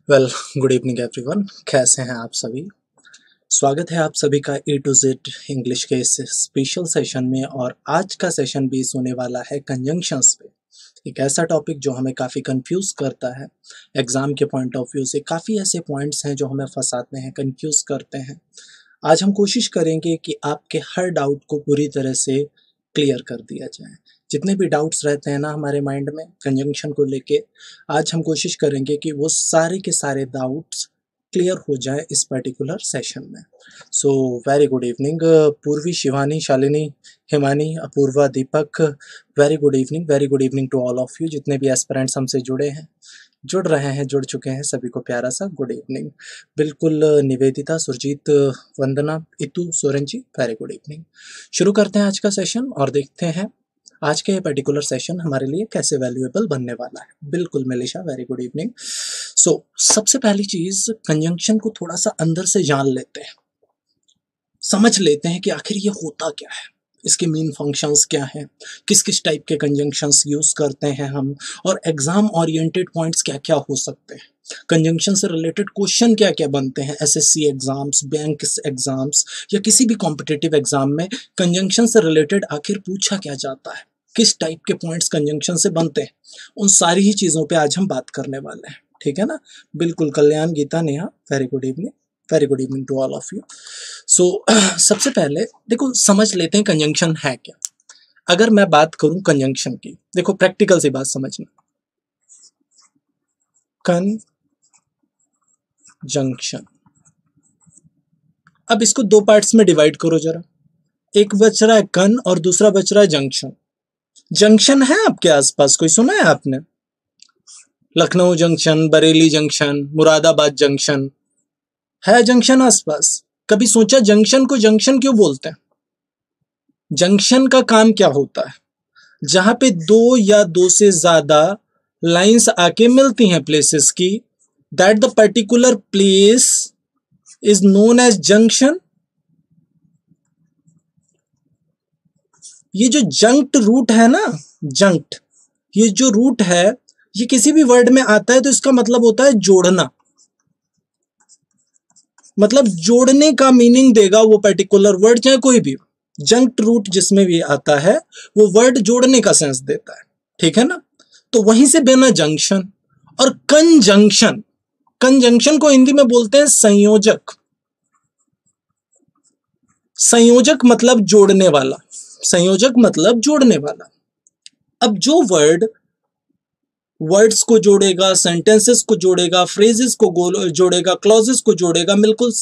Well, good evening everyone. कैसे हैं आप सभी? स्वागत है आप सभी का ए टू जेड इंग्लिश के इस स्पेशल सेशन में। और आज का सेशन बेस होने वाला है कंजंक्शंस पे। एक ऐसा टॉपिक जो हमें काफ़ी कंफ्यूज करता है एग्जाम के पॉइंट ऑफ व्यू से। काफ़ी ऐसे पॉइंट्स हैं जो हमें फंसाते हैं, कंफ्यूज करते हैं। आज हम कोशिश करेंगे कि आपके हर डाउट को पूरी तरह से क्लियर कर दिया जाए। जितने भी डाउट्स रहते हैं ना हमारे माइंड में कंजंक्शन को लेके, आज हम कोशिश करेंगे कि वो सारे के सारे डाउट्स क्लियर हो जाए इस पर्टिकुलर सेशन में। So very good evening Purvi, Shivani, Shalini, Himani, Apurva, Deepak. Very good evening to all of you. जितने भी एस्पिरेंट्स हमसे जुड़े हैं, जुड़ रहे हैं, जुड़ चुके हैं, सभी को प्यारा सा गुड इवनिंग। बिल्कुल निवेदिता, सुरजीत, वंदना, इतू, Soren ji, very good evening. शुरू करते हैं आज का सेशन और देखते हैं आज के ये पर्टिकुलर सेशन हमारे लिए कैसे वैल्यूएबल बनने वाला है। बिल्कुल मिलिशा, वेरी गुड इवनिंग। सो सबसे पहली चीज, कंजंक्शन को थोड़ा सा अंदर से जान लेते हैं, समझ लेते हैं कि आखिर ये होता क्या है, इसके मेन फंक्शंस क्या हैं, किस किस टाइप के कंजंक्शंस यूज करते हैं हम, और एग्जाम ओरिएंटेड पॉइंट्स क्या क्या हो सकते हैं। कंजंक्शन से रिलेटेड क्वेश्चन क्या क्या बनते हैं एसएससी एग्जाम्स, बैंक एग्जाम्स या किसी भी कॉम्पिटिटिव एग्जाम में कंजंक्शन से रिलेटेड आखिर पूछा क्या जाता है, किस टाइप के पॉइंट्स कंजंक्शन से बनते हैं, उन सारी ही चीज़ों पे आज हम बात करने वाले हैं। ठीक है ना? बिल्कुल। Kalyan, Geeta, Neha, very good evening, very good evening to all of you. So सबसे पहले देखो, समझ लेते हैं कंजंक्शन है क्या। अगर मैं बात करूं कंजंक्शन की, देखो प्रैक्टिकल सी बात समझना। कंजंक्शन, अब इसको दो पार्ट्स में डिवाइड करो जरा। एक बच रहा है कन और दूसरा बच रहा है जंक्शन। जंक्शन है आपके आसपास? कोई सुना है आपने? Lucknow junction, Bareilly junction, Moradabad junction, है जंक्शन आसपास? कभी सोचा जंक्शन को जंक्शन क्यों बोलते हैं? जंक्शन का काम क्या होता है? जहां पे दो या दो से ज्यादा लाइंस आके मिलती हैं प्लेसेस की, that the particular place is known as junction. ये जो जंक्ट रूट है ना, जंक्ट, ये जो रूट है, ये किसी भी वर्ड में आता है तो इसका मतलब होता है जोड़ना। मतलब जोड़ने का मीनिंग देगा वो पर्टिकुलर वर्ड, चाहे कोई भी। जंक्ट रूट जिसमें भी आता है वो वर्ड जोड़ने का सेंस देता है। ठीक है ना? तो वहीं से बना जंक्शन। और कंजंक्शन, कंजंक्शन को हिंदी में बोलते हैं संयोजक। संयोजक मतलब जोड़ने वाला, संयोजक मतलब जोड़ने वाला। अब जो वर्ड वर्ड्स को जोड़ेगा, सेंटेंसेस को जोड़ेगा, फ्रेजेस को जोड़ेगा, क्लॉजेस को जोड़ेगा, बिल्कुल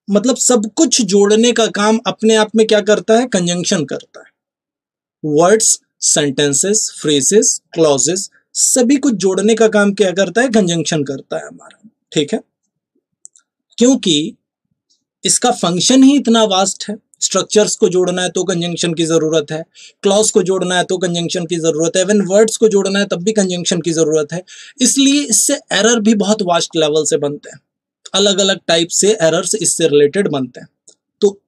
मतलब सब कुछ जोड़ने का काम अपने आप में क्या करता है? कंजंक्शन करता है। वर्ड्स, सेंटेंसेस, फ्रेजेस, क्लॉजेस, सभी कुछ जोड़ने का काम क्या करता है? कंजंक्शन करता है हमारा। ठीक है? क्योंकि इसका फंक्शन ही इतना वास्ट है। स्ट्रक्चर्स को जोड़ना है तो कंजंक्शन की जरूरत है, क्लॉज को जोड़ना है तो कंजंक्शन की जरूरत है, इवन वर्ड्स को जोड़ना है तब भी कंजंक्शन की जरूरत है। इसलिए इससे एरर भी बहुत वास्ट लेवल से बनते हैं, अलग अलग टाइप से एरर्स इससे रिलेटेड बनते हैं। तो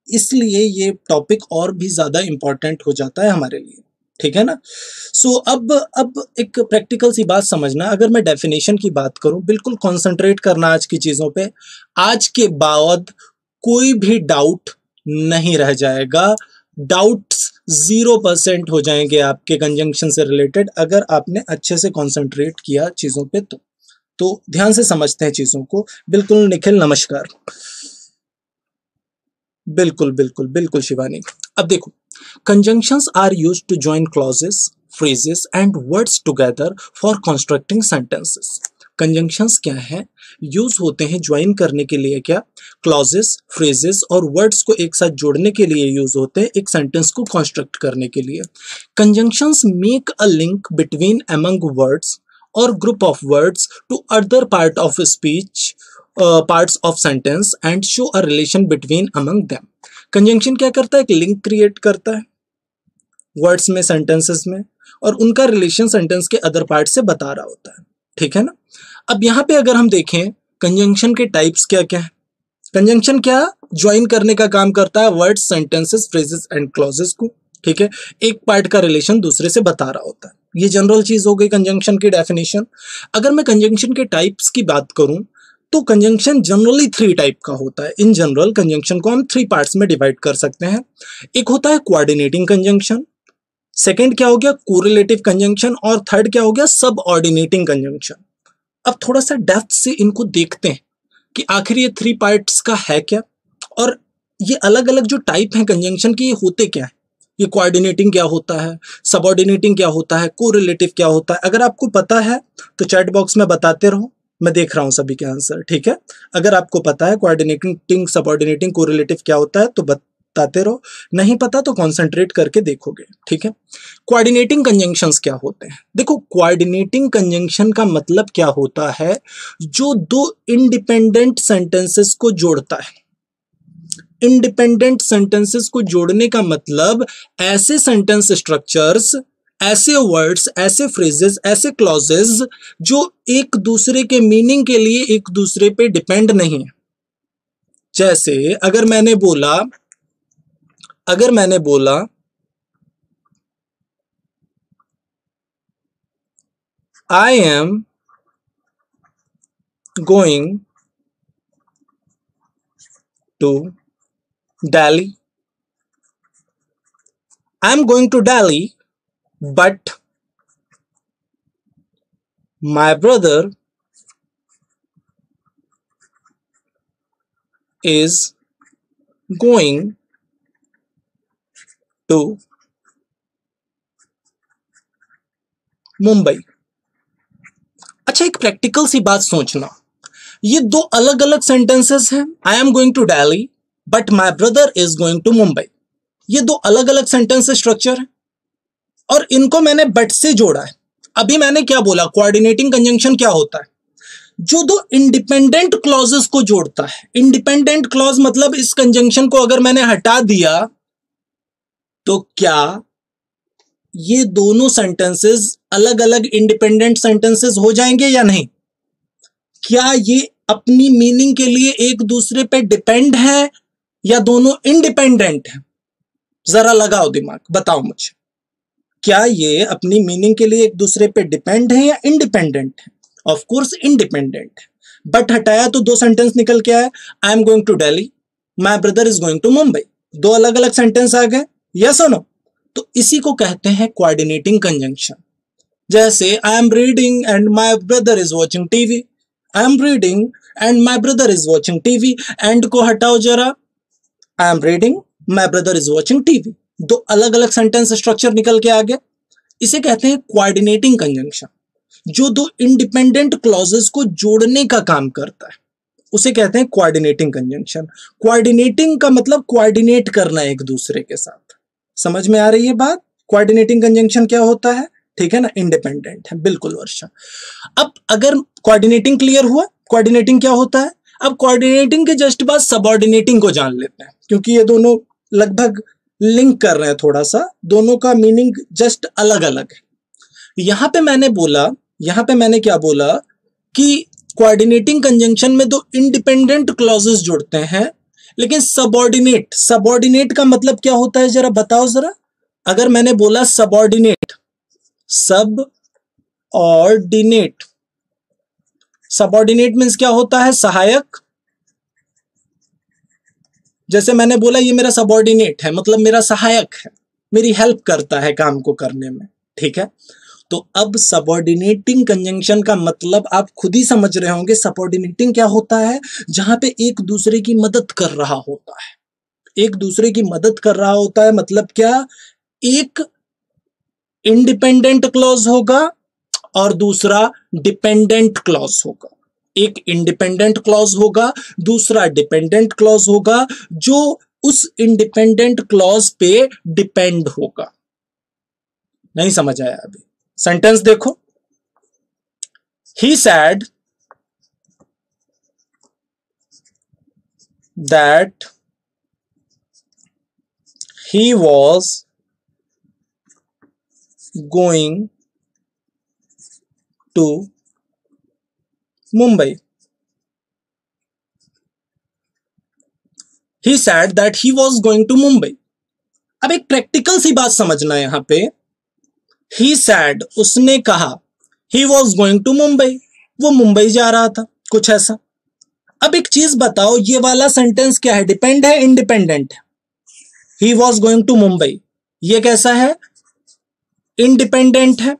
इसलिए ये टॉपिक और भी ज्यादा इंपॉर्टेंट हो जाता है हमारे लिए। ठीक है ना? सो अब एक प्रैक्टिकल सी बात समझना। अगर मैं डेफिनेशन की बात करूं, बिल्कुल कॉन्सेंट्रेट करना आज की चीजों पे। आज के बाद कोई भी डाउट नहीं रह जाएगा, डाउट्स 0% हो जाएंगे आपके कंजंक्शन से रिलेटेड, अगर आपने अच्छे से कॉन्सेंट्रेट किया चीजों पे। तो ध्यान से समझते हैं चीजों को। बिल्कुल निखिल, नमस्कार। बिल्कुल बिल्कुल बिल्कुल शिवानी। अब देखो, conjunctions are used to join clauses, phrases and words together for constructing sentences. conjunctions क्या है? यूज होते हैं ज्वाइन करने के लिए, क्या? क्लॉजेस, फ्रेजेस और वर्ड्स को एक साथ जोड़ने के लिए यूज होते हैं, एक सेंटेंस को कंस्ट्रक्ट करने के लिए। conjunctions make a link between among words or group of words to other part of a speech, parts of sentence and show a relation between among them. Conjunction क्या करता है? एक लिंक क्रिएट करता है words में, sentences में, और उनका रिलेशन सेंटेंस के अदर पार्ट से बता रहा होता है। ठीक है ना? अब यहां पे अगर हम देखें कंजंक्शन के टाइप्स क्या क्या है। कंजंक्शन क्या ज्वाइन करने का काम करता है? Words, sentences, phrases and clauses को। ठीक है? एक पार्ट का रिलेशन दूसरे से बता रहा होता है। ये जनरल चीज हो गई कंजंक्शन की डेफिनेशन। अगर मैं कंजंक्शन के टाइप्स की बात करूं तो कंजंक्शन जनरली 3 टाइप का होता है। इन जनरल कंजंक्शन को हम 3 पार्ट्स में डिवाइड कर सकते हैं। एक होता है कोऑर्डिनेटिंग कंजंक्शन, सेकंड क्या हो गया कोरिलेटिव कंजंक्शन, और थर्ड क्या हो गया सब ऑर्डिनेटिंग कंजंक्शन। अब थोड़ा सा डेप्थ से इनको देखते हैं कि आखिर ये 3 पार्ट्स का है क्या, और ये अलग अलग जो टाइप हैं कंजंक्शन की ये होते क्या है। ये कोऑर्डिनेटिंग क्या होता है, सबऑर्डिनेटिंग क्या होता है, कोरिलेटिव क्या होता है। अगर आपको पता है तो चैट बॉक्स में बताते रहो, मैं देख रहा हूं सभी के आंसर, ठीक है। अगर आपको पता है कोऑर्डिनेटिंग, सबऑर्डिनेटिंग, कोरिलेटिव क्या होता है तो बताते रहो, नहीं पता तो कॉन्सेंट्रेट करके देखोगे, ठीक है। कोऑर्डिनेटिंग कंजंक्शंस क्या होते हैं, देखो कोऑर्डिनेटिंग कंजंक्शन का मतलब क्या होता है, जो दो इंडिपेंडेंट सेंटेंसेस को जोड़ता है। इंडिपेंडेंट सेंटेंसेस को जोड़ने का मतलब ऐसे सेंटेंस स्ट्रक्चर्स, ऐसे वर्ड्स, ऐसे फ्रेजेस, ऐसे क्लॉजेस जो एक दूसरे के मीनिंग के लिए एक दूसरे पे डिपेंड नहीं है। जैसे अगर मैंने बोला I am going to Delhi. I'm going to Delhi, but my brother is going to Mumbai. अच्छा, एक प्रैक्टिकल सी बात सोचना, ये दो अलग अलग सेंटेंसेस हैं। I am going to Delhi but my brother is going to Mumbai. ये दो अलग अलग सेंटेंस स्ट्रक्चर है और इनको मैंने बट से जोड़ा है। अभी मैंने क्या बोला, कोऑर्डिनेटिंग कंजंक्शन क्या होता है, जो दो इंडिपेंडेंट क्लॉजेस को जोड़ता है। इंडिपेंडेंट क्लॉज मतलब इस कंजंक्शन को अगर मैंने हटा दिया तो क्या ये दोनों सेंटेंसेस अलग अलग इंडिपेंडेंट सेंटेंसेस हो जाएंगे या नहीं? क्या ये अपनी मीनिंग के लिए एक दूसरे पे डिपेंड है या दोनों इंडिपेंडेंट है? जरा लगाओ दिमाग, बताओ मुझे, क्या ये अपनी मीनिंग के लिए एक दूसरे पे डिपेंड है या इंडिपेंडेंट है? ऑफ कोर्स इंडिपेंडेंट है। बट हटाया तो दो सेंटेंस निकल के आए, I am going to Delhi, my brother is going to Mumbai. दो अलग अलग सेंटेंस आ गए, यस और नो? तो इसी को कहते हैं कोऑर्डिनेटिंग कंजंक्शन। जैसे I am reading and my brother is watching TV, I am reading and my brother is watching TV, and को हटाओ जरा, I am reading, my brother is watching TV. दो अलग अलग सेंटेंस स्ट्रक्चर निकल के आ गए। इसे कहते हैं कोऑर्डिनेटिंग कंजंक्शन, जो दो इंडिपेंडेंट क्लॉजेस को जोड़ने का काम करता है, उसे कहते हैं कोऑर्डिनेटिंग कंजंक्शन। कोऑर्डिनेटिंग का मतलब कोऑर्डिनेट करना एक दूसरे के साथ। समझ में आ रही है बात? कोऑर्डिनेटिंग कंजंक्शन क्या होता है, ठीक है ना, इंडिपेंडेंट है, बिल्कुल वर्षा। अब अगर कोऑर्डिनेटिंग क्लियर हुआ, कोऑर्डिनेटिंग क्या होता है, अब कोऑर्डिनेटिंग के जस्ट बाद सबऑर्डिनेटिंग को जान लेते हैं, क्योंकि ये दोनों लगभग लिंक कर रहे हैं थोड़ा सा, दोनों का मीनिंग जस्ट अलग अलग है। यहां पे मैंने क्या बोला कि कोऑर्डिनेटिंग कंजंक्शन में दो इंडिपेंडेंट क्लॉजेस जुड़ते हैं, लेकिन सबऑर्डिनेट का मतलब क्या होता है जरा बताओ जरा। अगर मैंने बोला सबऑर्डिनेट मीन्स क्या होता है, सहायक। जैसे मैंने बोला ये मेरा सबऑर्डिनेट है, मतलब मेरा सहायक है, मेरी हेल्प करता है काम को करने में, ठीक है। तो अब सबऑर्डिनेटिंग कंजंक्शन का मतलब आप खुद ही समझ रहे होंगे। सबऑर्डिनेटिंग क्या होता है, जहां पे एक दूसरे की मदद कर रहा होता है, एक दूसरे की मदद कर रहा होता है मतलब क्या, एक इंडिपेंडेंट क्लॉज होगा और दूसरा डिपेंडेंट क्लॉज होगा। एक इंडिपेंडेंट क्लॉज होगा, दूसरा डिपेंडेंट क्लॉज होगा, जो उस इंडिपेंडेंट क्लॉज पे डिपेंड होगा। नहीं समझ आया अभी? सेंटेंस देखो, he said that he was going to Mumbai. He said that he was going to Mumbai. अब एक प्रैक्टिकल सी बात समझना है यहां पे ही सैड, उसने कहा, he was going to Mumbai, वो मुंबई जा रहा था, कुछ ऐसा। अब एक चीज बताओ, ये वाला सेंटेंस क्या है, डिपेंड है इंडिपेंडेंट है? He was going to Mumbai, ये कैसा है, इंडिपेंडेंट है।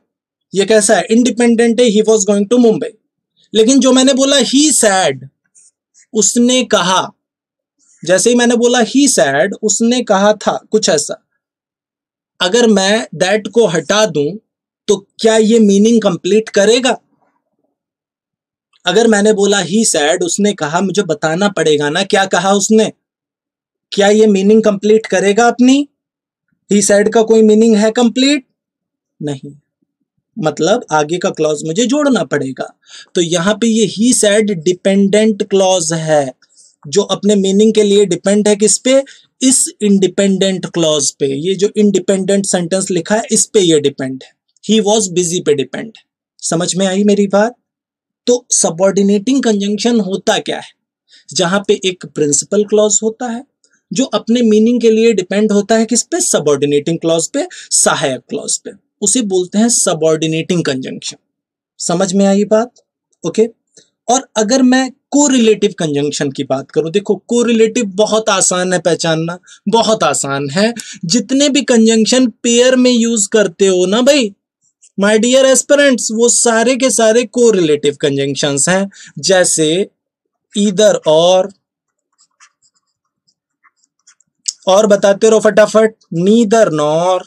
ये कैसा है, इंडिपेंडेंट है, he was going to Mumbai. लेकिन जो मैंने बोला ही सैड, उसने कहा, जैसे ही मैंने बोला ही सैड, उसने कहा था, कुछ ऐसा। अगर मैं दैट को हटा दूं तो क्या ये मीनिंग कंप्लीट करेगा? अगर मैंने बोला ही सैड, उसने कहा, मुझे बताना पड़ेगा ना क्या कहा उसने, क्या ये मीनिंग कंप्लीट करेगा अपनी? ही सैड का कोई मीनिंग है कंप्लीट? नहीं, मतलब आगे का क्लॉज मुझे जोड़ना पड़ेगा। तो यहां पे ये ही सैड डिपेंडेंट क्लॉज है, जो अपने मीनिंग के लिए डिपेंड है किस पे, इस इंडिपेंडेंट क्लॉज पे। ये जो इंडिपेंडेंट सेंटेंस लिखा है इस पे ये डिपेंड है, ही वॉज बिजी पे डिपेंड है। समझ में आई मेरी बात? तो सबऑर्डिनेटिंग कंजंक्शन होता क्या है, जहां पे एक प्रिंसिपल क्लॉज होता है जो अपने मीनिंग के लिए डिपेंड होता है किस पे, सबऑर्डिनेटिंग क्लॉज पे, सहायक क्लॉज पे, उसे बोलते हैं सबऑर्डिनेटिंग कंजंक्शन। समझ में आई बात? ओके। और अगर मैं कोरिलेटिव कंजंक्शन की बात करूं, देखो कोरिलेटिव बहुत आसान है पहचानना, बहुत आसान है। जितने भी कंजंक्शन पेयर में यूज करते हो ना भाई माय डियर एस्पिरेंट्स, वो सारे के सारे कोरिलेटिव कंजंक्शंस हैं। जैसे ईदर और बताते रहो फटाफट, neither nor,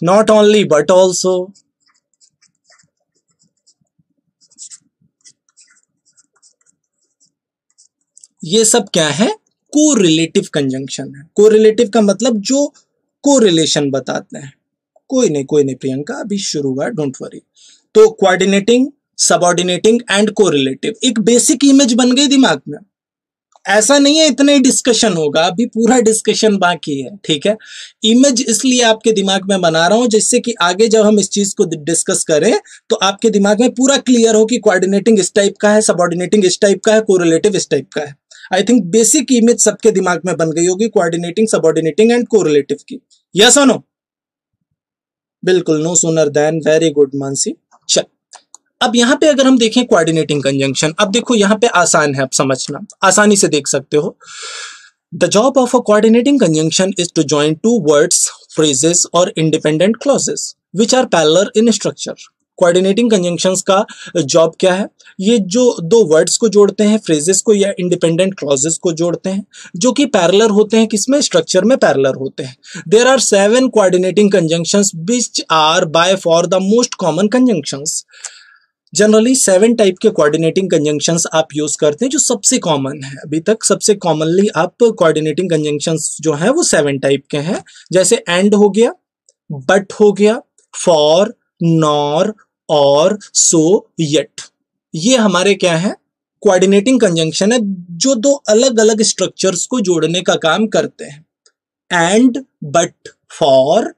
not only but also, ये सब क्या है, कोरिलेटिव कंजंक्शन है। कोरिलेटिव का मतलब जो कोरिलेशन बताते हैं। कोई नहीं प्रियंका, अभी शुरू हुआ, डोंट वरी। तो कोऑर्डिनेटिंग, सबऑर्डिनेटिंग एंड कोरिलेटिव, एक बेसिक इमेज बन गई दिमाग में। ऐसा नहीं है इतना ही डिस्कशन होगा, अभी पूरा डिस्कशन बाकी है, ठीक है। इमेज इसलिए आपके दिमाग में बना रहा हूं जिससे कि आगे जब हम इस चीज को डिस्कस करें तो आपके दिमाग में पूरा क्लियर हो कि कोऑर्डिनेटिंग इस टाइप का है, सबऑर्डिनेटिंग इस टाइप का है, कोरिलेटिव इस टाइप का है। आई थिंक बेसिक इमेज सबके दिमाग में बन गई होगी कोऑर्डिनेटिंग, सबऑर्डिनेटिंग एंड कोरिलेटिव की। यस और नो? बिल्कुल, no sooner than, very good Mansi. चल, अब यहां पे अगर हम देखें कोऑर्डिनेटिंग कंजंक्शन, अब देखो यहां पे आसान है, अब समझना आसानी से देख सकते हो। The job of a coordinating conjunction is to join two words, phrases और independent clauses which are parallel in structure. Coordinating conjunctions का जॉब क्या है, ये जो दो वर्ड्स को जोड़ते हैं, फ्रेजेस को या इंडिपेंडेंट क्लॉजेस को जोड़ते हैं, जो कि पैरेलल होते हैं, किसमें, स्ट्रक्चर में पैरेलल होते हैं। There are 7 coordinating conjunctions which are by far the most common conjunctions. Generally 7 type के कोऑर्डिनेटिंग कंजंक्शंस आप यूज करते हैं, जो सबसे कॉमन है अभी तक। सबसे कॉमनली आप कोऑर्डिनेटिंग कंजंक्शंस जो है वो 7 टाइप के हैं। जैसे एंड हो गया, बट हो गया, फॉर, नॉर, और, सो, येट। ये हमारे क्या है, कोऑर्डिनेटिंग कंजंक्शन है जो दो अलग अलग स्ट्रक्चर्स को जोड़ने का काम करते हैं। एंड, बट, फॉर,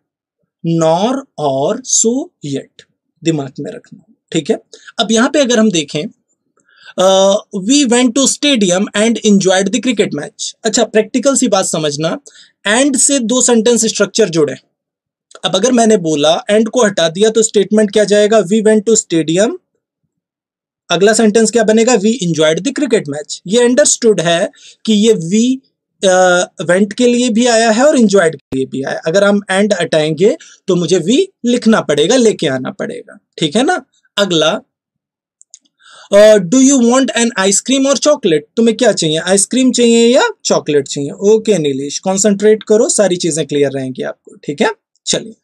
नॉर और सो, येट, दिमाग में रखना, ठीक है। अब यहां पे अगर हम देखें, we went to stadium and enjoyed the cricket match. अच्छा, प्रैक्टिकल सी बात समझना, एंड से दो सेंटेंस स्ट्रक्चर जुड़े। अब अगर मैंने बोला एंड को हटा दिया तो स्टेटमेंट क्या जाएगा, वी वेंट टू स्टेडियम, अगला सेंटेंस क्या बनेगा, we enjoyed the cricket match. ये अंडरस्टूड है कि ये वी वेंट के लिए भी आया है और एंजॉयड के लिए भी आया। अगर हम एंड हटाएंगे तो मुझे वी लिखना पड़ेगा, लेके आना पड़ेगा, ठीक है ना। अगला, do you want an ice cream और चॉकलेट, तुम्हें क्या चाहिए, आइसक्रीम चाहिए या चॉकलेट चाहिए? ओके नीलेश, कॉन्सेंट्रेट करो, सारी चीजें क्लियर रहेंगी आपको, ठीक है। चलिए,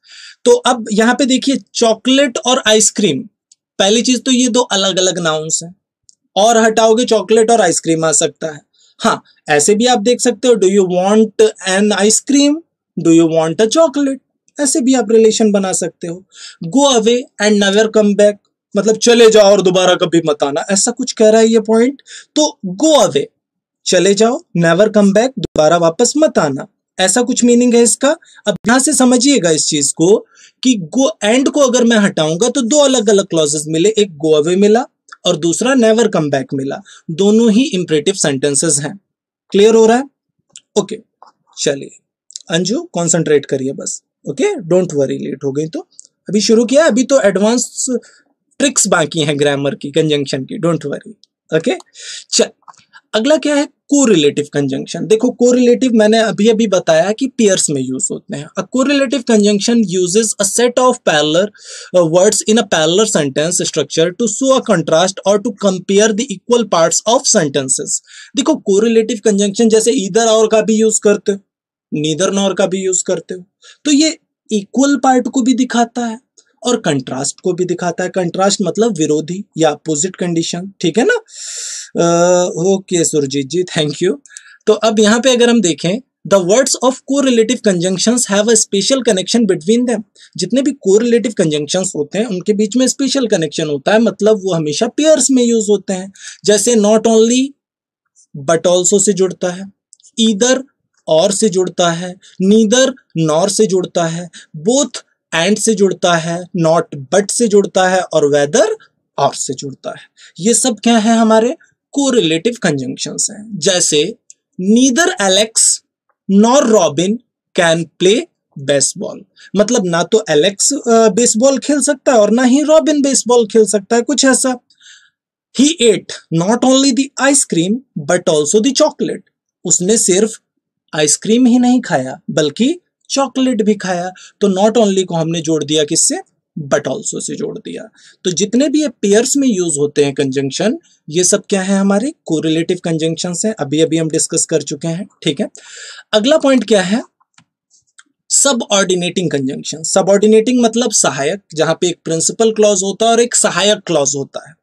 तो अब यहां पे देखिए, चॉकलेट और आइसक्रीम, पहली चीज तो ये दो अलग अलग नाउन्स हैं, और हटाओगे चॉकलेट और आइसक्रीम आ सकता है। हाँ, ऐसे भी आप देख सकते हो, do you want an ice cream, do you want a chocolate, ऐसे भी आप रिलेशन बना सकते हो। Go away and never come back, मतलब चले जाओ और दोबारा कभी मत आना, ऐसा कुछ कह रहा है ये पॉइंट। तो गो अवे, चले जाओ, नेवर कम बैक, दोबारा वापस मत आना, ऐसा कुछ मीनिंग है इसका। अब यहां से समझिएगा इस चीज को कि गो एंड को अगर मैं हटाऊंगा तो दो अलग अलग क्लॉजेस मिले, एक गो अवे मिला और दूसरा नेवर कम बैक मिला, दोनों ही इंपरेटिव सेंटेंसेस हैं। क्लियर हो रहा है? ओके, चलिए अंजू कॉन्सेंट्रेट करिए बस, ओके, डोंट वरी, लेट हो गई तो। अभी शुरू किया, अभी तो एडवांस ट्रिक्स बाकी हैं ग्रामर की, कंजंक्शन की, डोंट वरी, ओके। चल, अगला क्या है, कोरिलेटिव कंजंक्शन। देखो कोरिलेटिव मैंने अभी अभी बताया कि पेयर्स में यूज होते हैं। A correlative conjunction uses a set of parallel words in a parallel sentence structure to show a contrast और to compare the equal parts of sentences. देखो कोरिलेटिव कंजंक्शन जैसे ईदर और का भी use करते हो, neither nor का भी use करते हो, तो ये इक्वल पार्ट को भी दिखाता है और कंट्रास्ट को भी दिखाता है। कंट्रास्ट मतलब विरोधी या अपोजिट कंडीशन, ठीक है ना। Okay Surjeet ji, thank you. तो अब यहाँ पे अगर हम देखें, the words of correlative conjunctions have a special connection between them. जितने भी कोरिलेटिव कंजंक्शंस होते हैं उनके बीच में स्पेशल कनेक्शन होता है, मतलब वो हमेशा पेयर्स में यूज होते हैं। जैसे not only but also say जुड़ता है, ईदर और से जुड़ता है, नीदर नॉर से जुड़ता है, बोथ एंड से जुड़ता है, नॉट बट से जुड़ता है और वेदर और से जुड़ता है। ये सब क्या है, हमारे कोरिलेटिव कंजंक्शंस हैं। जैसे neither Alex nor robin can play baseball, मतलब ना तो एलेक्स बेसबॉल खेल सकता है और ना ही रॉबिन बेसबॉल खेल सकता है, कुछ ऐसा। He ate not only the ice cream but also the chocolate. उसने सिर्फ आइसक्रीम ही नहीं खाया बल्कि चॉकलेट भी खाया। तो नॉट ओनली को हमने जोड़ दिया किससे, बट ऑल्सो से जोड़ दिया। तो जितने भी ये पेयर्स में यूज होते हैं कंजंक्शन, ये सब क्या है, हमारे कोरिलेटिव कंजंक्शंस हैं। अभी अभी हम डिस्कस कर चुके हैं, ठीक है। अगला पॉइंट क्या है, सबऑर्डिनेटिंग कंजंक्शन। सबऑर्डिनेटिंग मतलब सहायक, जहां पे एक प्रिंसिपल क्लॉज होता है और एक सहायक क्लॉज होता है।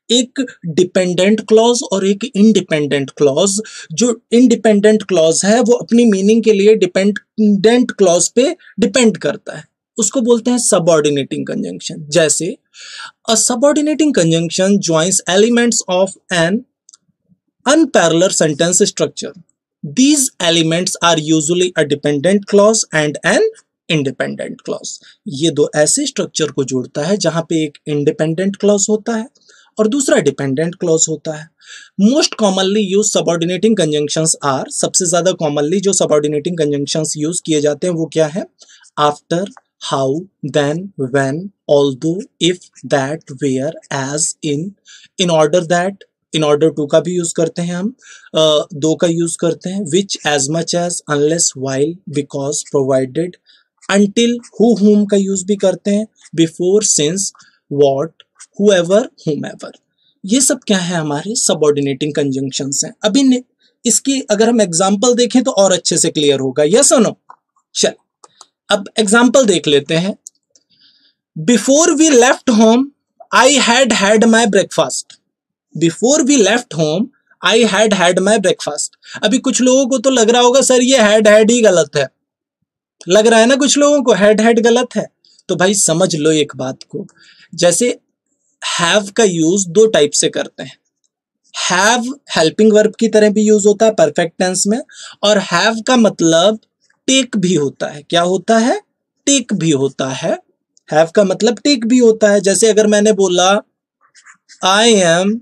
एक डिपेंडेंट क्लॉज और एक इंडिपेंडेंट क्लॉज। जो इंडिपेंडेंट क्लॉज है वो अपनी मीनिंग के लिए डिपेंडेंट क्लॉज पे डिपेंड करता है, उसको बोलते हैं सबऑर्डिनेटिंग कंजंक्शन। जैसे a subordinating conjunction joins elements of an unparalleled sentence structure. These elements are usually a dependent clause and an independent clause. ये दो ऐसे स्ट्रक्चर को जोड़ता है जहां पे एक इंडिपेंडेंट क्लॉज होता है और दूसरा डिपेंडेंट क्लॉज होता है। Most commonly use subordinating conjunctions are, सबसे ज्यादा कॉमनली जो सबऑर्डिनेटिंग कंजंक्शंस यूज किए जाते हैं वो क्या है, after, how, then, when, although, if, that, where, as, in order that, in order to का भी यूज करते हैं हम, दो का यूज करते हैं, which, as much as, unless, while, because, provided, until, whom का यूज भी करते हैं, before, since, what, whoever, whomever। ये सब क्या है, हमारे सबऑर्डिनेटिंग कंजंक्शंस हैं। अभी इसकी अगर हम एग्जांपल देखें तो और अच्छे से क्लियर होगा, यस और नो। चल अब एग्जांपल देख लेते हैं। Before we left home I had my breakfast. Before we left home I had my breakfast. अभी कुछ लोगों को तो लग रहा होगा सर ये हैड ही गलत है, लग रहा है ना कुछ लोगों को हैड गलत है। तो भाई समझ लो एक बात को, जैसे हैव का यूज दो टाइप से करते हैं। हैव हेल्पिंग वर्ब की तरह भी यूज होता है परफेक्ट टेंस में, और हैव का मतलब टेक भी होता है। क्या होता है, टेक भी होता है। हैव का मतलब टेक भी होता है। जैसे अगर मैंने बोला I M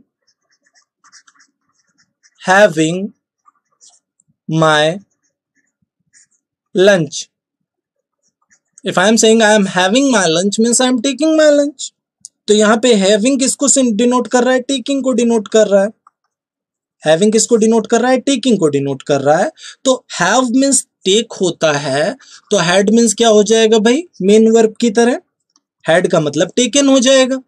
having my lunch. If I am saying I am having my lunch means I am taking my lunch. तो यहाँ पे having किसको डिनोट कर रहा है, taking को डिनोट कर रहा है। having किसको डिनोट कर रहा है, taking को डिनोट कर रहा है। तो have means take होता है, तो had means क्या हो जाएगा भाई, मेन वर्ब की तरह। had का मतलब taken हो जाएगा।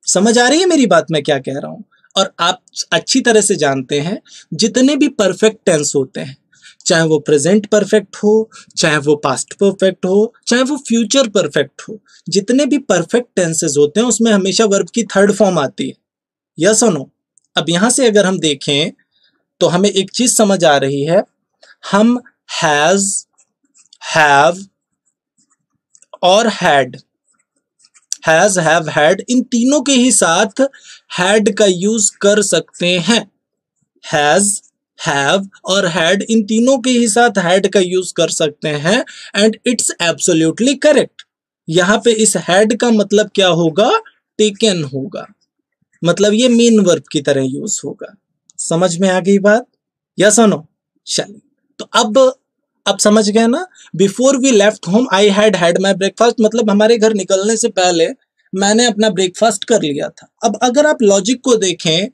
समझ आ रही है मेरी बात, मैं क्या कह रहा हूं। और आप अच्छी तरह से जानते हैं जितने भी परफेक्ट टेंस होते हैं, चाहे वो प्रेजेंट परफेक्ट हो, चाहे वो पास्ट परफेक्ट हो, चाहे वो फ्यूचर परफेक्ट हो, जितने भी परफेक्ट टेंसेस होते हैं उसमें हमेशा वर्ब की थर्ड फॉर्म आती है, यस और नो। अब यहां से अगर हम देखें तो हमें एक चीज समझ आ रही है, हम हैज, हैव और हैड, हैज, हैव, हैड, इन तीनों के ही साथ हैड का यूज कर सकते हैं। हैज, हैव और हैड, इन तीनों के ही साथ हैड का यूज कर सकते हैं, एंड इट्स एब्सोल्युटली करेक्ट। यहां पे इस हैड का मतलब क्या होगा, टेकन होगा, मतलब ये मेन वर्ब की तरह यूज होगा। समझ में आ गई बात, यस और नो। चलिए तो अब अब समझ गए ना? Before we left home I had had my breakfast, मतलब हमारे घर निकलने से पहले मैंने अपना ब्रेकफास्ट कर लिया था। अब अगर आप लॉजिक को देखें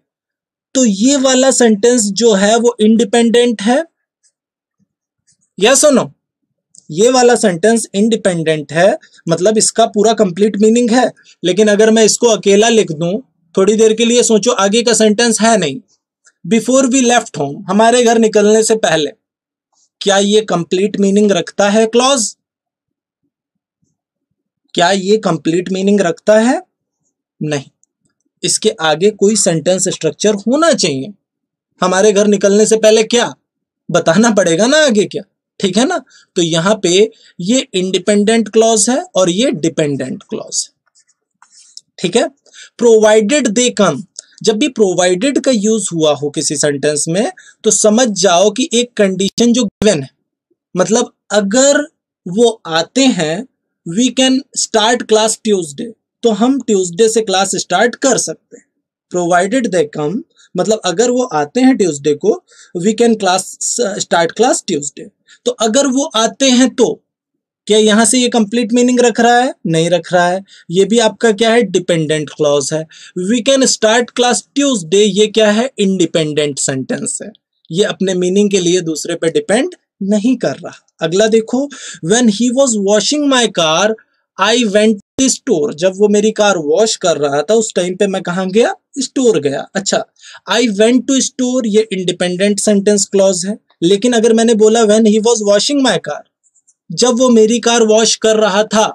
तो ये वाला सेंटेंस जो है वो इंडिपेंडेंट है, यस और नो? ये वाला सेंटेंस इंडिपेंडेंट है, मतलब इसका पूरा कंप्लीट मीनिंग है। लेकिन अगर मैं इसको अकेला लिख दूं, थोड़ी देर के लिए सोचो, आगे का सेंटेंस है नहीं, बिफोर वी लेफ्ट होम, हमारे घर निकलने से पहले, क्या ये कंप्लीट मीनिंग रखता है क्लॉज? क्या ये कंप्लीट मीनिंग रखता है? नहीं। इसके आगे कोई सेंटेंस स्ट्रक्चर होना चाहिए। हमारे घर निकलने से पहले क्या बताना पड़ेगा ना, आगे क्या, ठीक है ना? तो यहां पे ये इंडिपेंडेंट क्लॉज है और ये डिपेंडेंट क्लॉज है, ठीक है? प्रोवाइडेड दे कम, जब भी प्रोवाइडेड का यूज हुआ हो किसी सेंटेंस में तो समझ जाओ कि एक कंडीशन जो गिवन है, मतलब अगर वो आते हैं, we can start class Tuesday, तो हम ट्यूसडे से क्लास स्टार्ट कर सकते हैं। प्रोवाइडेड दे कम, मतलब अगर वो आते हैं ट्यूसडे को, we can class start class Tuesday. तो अगर वो आते हैं तो क्या यहां से ये कंप्लीट मीनिंग रख रहा है? नहीं रख रहा है। ये भी आपका क्या है? डिपेंडेंट क्लॉज है। We can start class Tuesday, ये क्या है? इंडिपेंडेंट सेंटेंस है। ये अपने मीनिंग के लिए दूसरे पे डिपेंड नहीं कर रहा। अगला देखो, when he was washing my car I went to store, जब वो मेरी कार वॉश कर रहा था उस टाइम पे मैं कहां गया? स्टोर गया। अच्छा, आई वेंट टू स्टोर ये इंडिपेंडेंट सेंटेंस क्लॉज है। लेकिन अगर मैंने बोला when he was washing my car, जब वो मेरी कार वॉश कर रहा था,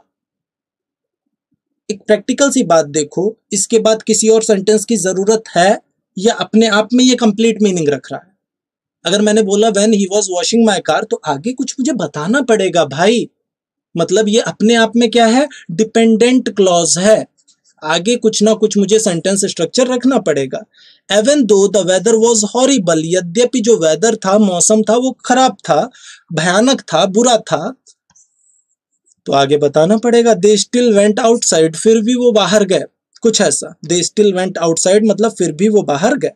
एक प्रैक्टिकल सी बात देखो, इसके बाद किसी और सेंटेंस की जरूरत है या अपने आप में ये कंप्लीट मीनिंग रख रहा है? अगर मैंने बोला when he was washing my car, तो आगे कुछ मुझे बताना पड़ेगा भाई, मतलब ये अपने आप में क्या है? डिपेंडेंट क्लॉज है। आगे कुछ ना कुछ मुझे सेंटेंस स्ट्रक्चर रखना पड़ेगा। एवन दो द वेदर वॉज हॉरिबल, यद्यपि जो वेदर था, मौसम था, वो खराब था, भयानक था, बुरा था, तो आगे बताना पड़ेगा। दे स्टिल वेंट आउटसाइड, फिर भी वो बाहर गए, कुछ ऐसा। दे स्टिल वेंट आउटसाइड मतलब फिर भी वो बाहर गए।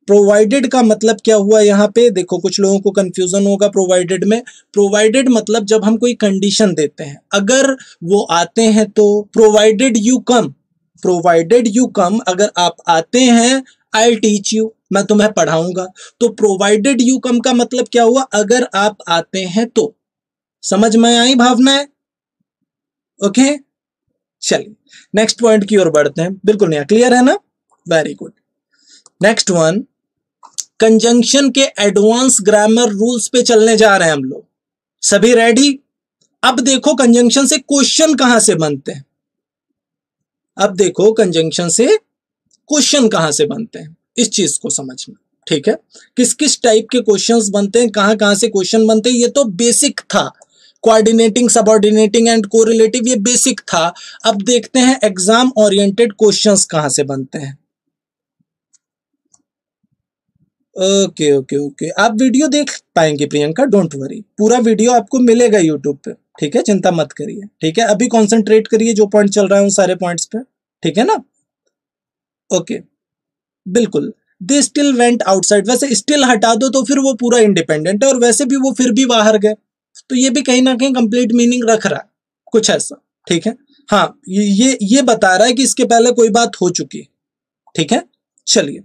प्रोवाइडेड का मतलब क्या हुआ यहाँ पे? देखो, कुछ लोगों को कंफ्यूजन होगा प्रोवाइडेड में। प्रोवाइडेड मतलब जब हम कोई कंडीशन देते हैं, अगर वो आते हैं तो provided you come, provided you come, अगर आप आते हैं, आई टीच यू, मैं तुम्हें पढ़ाऊंगा। तो प्रोवाइडेड यू कम का मतलब क्या हुआ? अगर आप आते हैं तो। समझ में आई भावनाएं? ओके, चलिए नेक्स्ट पॉइंट की ओर बढ़ते हैं। बिल्कुल नया, क्लियर है ना? Very good. Next one, conjunction के एडवांस ग्रामर रूल्स पे चलने जा रहे हैं हम लोग। सभी रेडी? अब देखो कंजंक्शन से क्वेश्चन कहां से बनते हैं। अब देखो कंजंक्शन से क्वेश्चन कहां से बनते हैं, इस चीज को समझना, ठीक है? किस किस टाइप के क्वेश्चंस बनते हैं, कहां कहां से क्वेश्चन बनते हैं, ये तो बेसिक था। कोऑर्डिनेटिंग, सबऑर्डिनेटिंग एंड कोरिलेटिव, ये बेसिक था। अब देखते हैं एग्जाम ओरिएंटेड क्वेश्चंस कहां से बनते हैं। ओके ओके ओके, आप वीडियो देख पाएंगे प्रियंका, डोंट वरी, पूरा वीडियो आपको मिलेगा यूट्यूब पे, ठीक है? चिंता मत करिए, ठीक है? अभी कॉन्सेंट्रेट करिए जो पॉइंट चल रहा है उन सारे पॉइंट्स पे, ठीक है ना? ओके, बिल्कुल। दे स्टिल वेंट आउटसाइड, वैसे स्टिल हटा दो तो फिर वो पूरा इंडिपेंडेंट है, और वैसे भी वो फिर भी बाहर गए, तो ये भी कहीं ना कहीं कंप्लीट मीनिंग रख रहा है, कुछ ऐसा, ठीक है? हाँ, ये बता रहा है कि इसके पहले कोई बात हो चुकी, ठीक है? चलिए,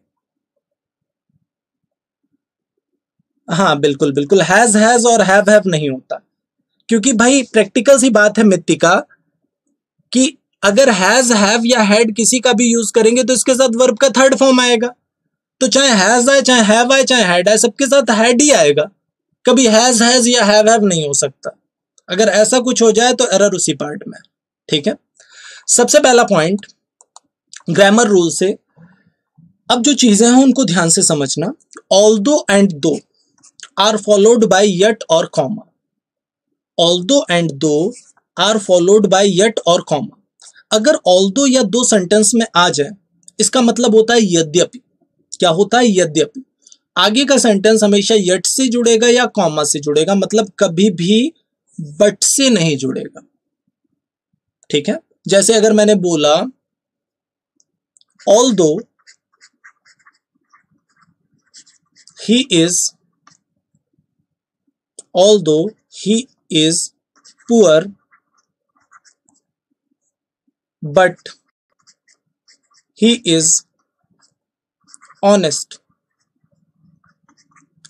हाँ बिल्कुल बिल्कुल, हैज और हैव नहीं होता, क्योंकि भाई प्रैक्टिकल सी बात है मित्तिका, कि अगर हैज, हैव या हैड किसी का भी यूज करेंगे तो इसके साथ वर्ब का थर्ड फॉर्म आएगा। तो चाहे हैज आए, चाहे हैव आए, चाहे हैड आए, सबके साथ हैड ही आएगा। कभी हैज या हैव नहीं हो सकता। अगर ऐसा कुछ हो जाए तो एरर उसी पार्ट में, ठीक है? सबसे पहला पॉइंट ग्रामर रूल से, अब जो चीजें हैं उनको ध्यान से समझना। ऑल्दो एंड दो आर फॉलोड बाय यट और कॉमा, ऑल्दो एंड दो आर फॉलोड बाय यट और कॉमा। अगर ऑल्दो या दो सेंटेंस में आ जाए, इसका मतलब होता है यद्यपि। क्या होता है? यद्यपि। आगे का सेंटेंस हमेशा यट से जुड़ेगा या कॉमा से जुड़ेगा, मतलब कभी भी बट से नहीं जुड़ेगा, ठीक है? जैसे अगर मैंने बोला although he is although he is poor but he is honest.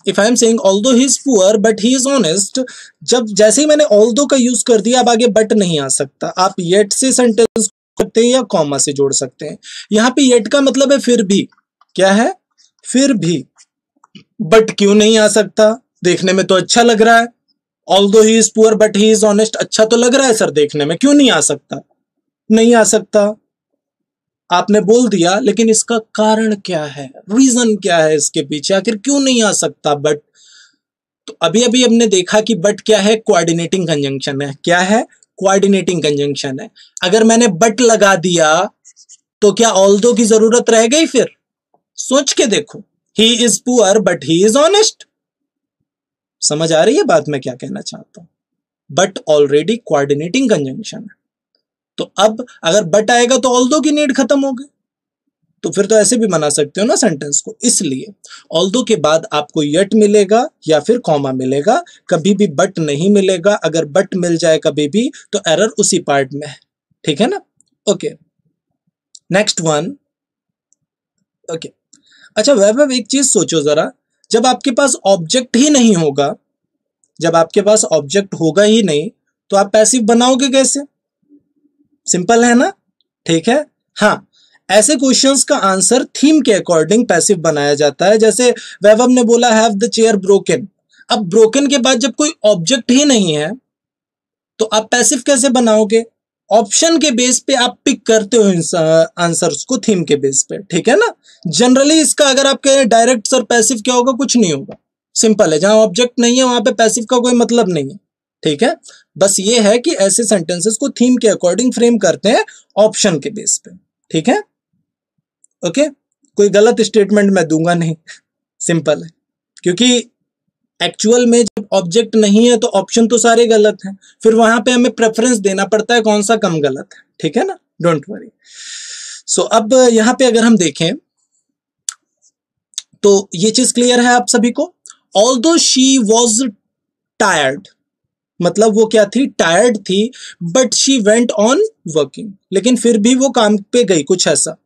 If I am saying although he is poor but he is honest, जब जैसे ही मैंने although का यूज कर दिया, अब आगे but नहीं आ सकता। आप yet से सेंटेंस करते हैं या कॉमा से जोड़ सकते हैं। यहाँ पे yet का मतलब है फिर भी। क्या है? फिर भी। but क्यों नहीं आ सकता? देखने में तो अच्छा लग रहा है। although he is poor but he is honest, अच्छा तो लग रहा है सर देखने में, क्यों नहीं आ सकता? नहीं आ सकता। आपने बोल दिया, लेकिन इसका कारण क्या है, रीजन क्या है इसके पीछे, आखिर क्यों नहीं आ सकता बट? तो अभी अभी हमने देखा कि बट क्या है, कोऑर्डिनेटिंग कंजंक्शन है। क्या है? कोऑर्डिनेटिंग कंजंक्शन है। अगर मैंने बट लगा दिया तो क्या ऑल्दो की जरूरत रह गई? फिर सोच के देखो, he is poor but he is honest. समझ आ रही है बात मैं क्या कहना चाहता हूं? बट ऑलरेडी कोऑर्डिनेटिंग कंजंक्शन है, तो अब अगर बट आएगा तो ऑल्दो की नीड खत्म हो गई। तो फिर तो ऐसे भी बना सकते हो ना सेंटेंस को। इसलिए ऑल्दो के बाद आपको यट मिलेगा या फिर कॉमा मिलेगा, कभी भी बट नहीं मिलेगा। अगर बट मिल जाए कभी भी तो एरर उसी पार्ट में है। ठीक है ना? Okay, next one. ओके, अच्छा वैभव एक चीज सोचो जरा, जब आपके पास ऑब्जेक्ट ही नहीं होगा, जब आपके पास ऑब्जेक्ट होगा ही नहीं, तो आप पैसिव बनाओगे कैसे? सिंपल है ना? ठीक है। हाँ, ऐसे क्वेश्चंस का आंसर थीम के अकॉर्डिंग पैसिव बनाया जाता है। जैसे वैभव ने बोला हैव द चेयर ब्रोकन। अब ब्रोकन के बाद जब कोई ऑब्जेक्ट ही नहीं है तो आप पैसिव कैसे बनाओगे? ऑप्शन के बेस पे आप पिक करते हो आंसर्स को, थीम के बेस पे। ठीक है ना? जनरली इसका अगर आप कहें डायरेक्ट सर पैसिव क्या होगा, कुछ नहीं होगा। सिंपल है, जहां ऑब्जेक्ट नहीं है वहां पे पैसिव का कोई मतलब नहीं है। ठीक है, बस ये है कि ऐसे सेंटेंसेस को थीम के अकॉर्डिंग फ्रेम करते हैं ऑप्शन के बेस पे। ठीक है? ओके, कोई गलत स्टेटमेंट मैं दूंगा नहीं। सिंपल है, क्योंकि एक्चुअल में जब ऑब्जेक्ट नहीं है तो ऑप्शन तो सारे गलत हैं, फिर वहां पे हमें प्रेफरेंस देना पड़ता है कौन सा कम गलत है। ठीक है ना? Don't worry. सो अब यहां पे अगर हम देखें तो ये चीज क्लियर है आप सभी को। ऑल्दो शी वॉज टायर्ड, मतलब वो क्या थी? टायर्ड थी। But she went on working, लेकिन फिर भी वो काम पे गई, कुछ ऐसा।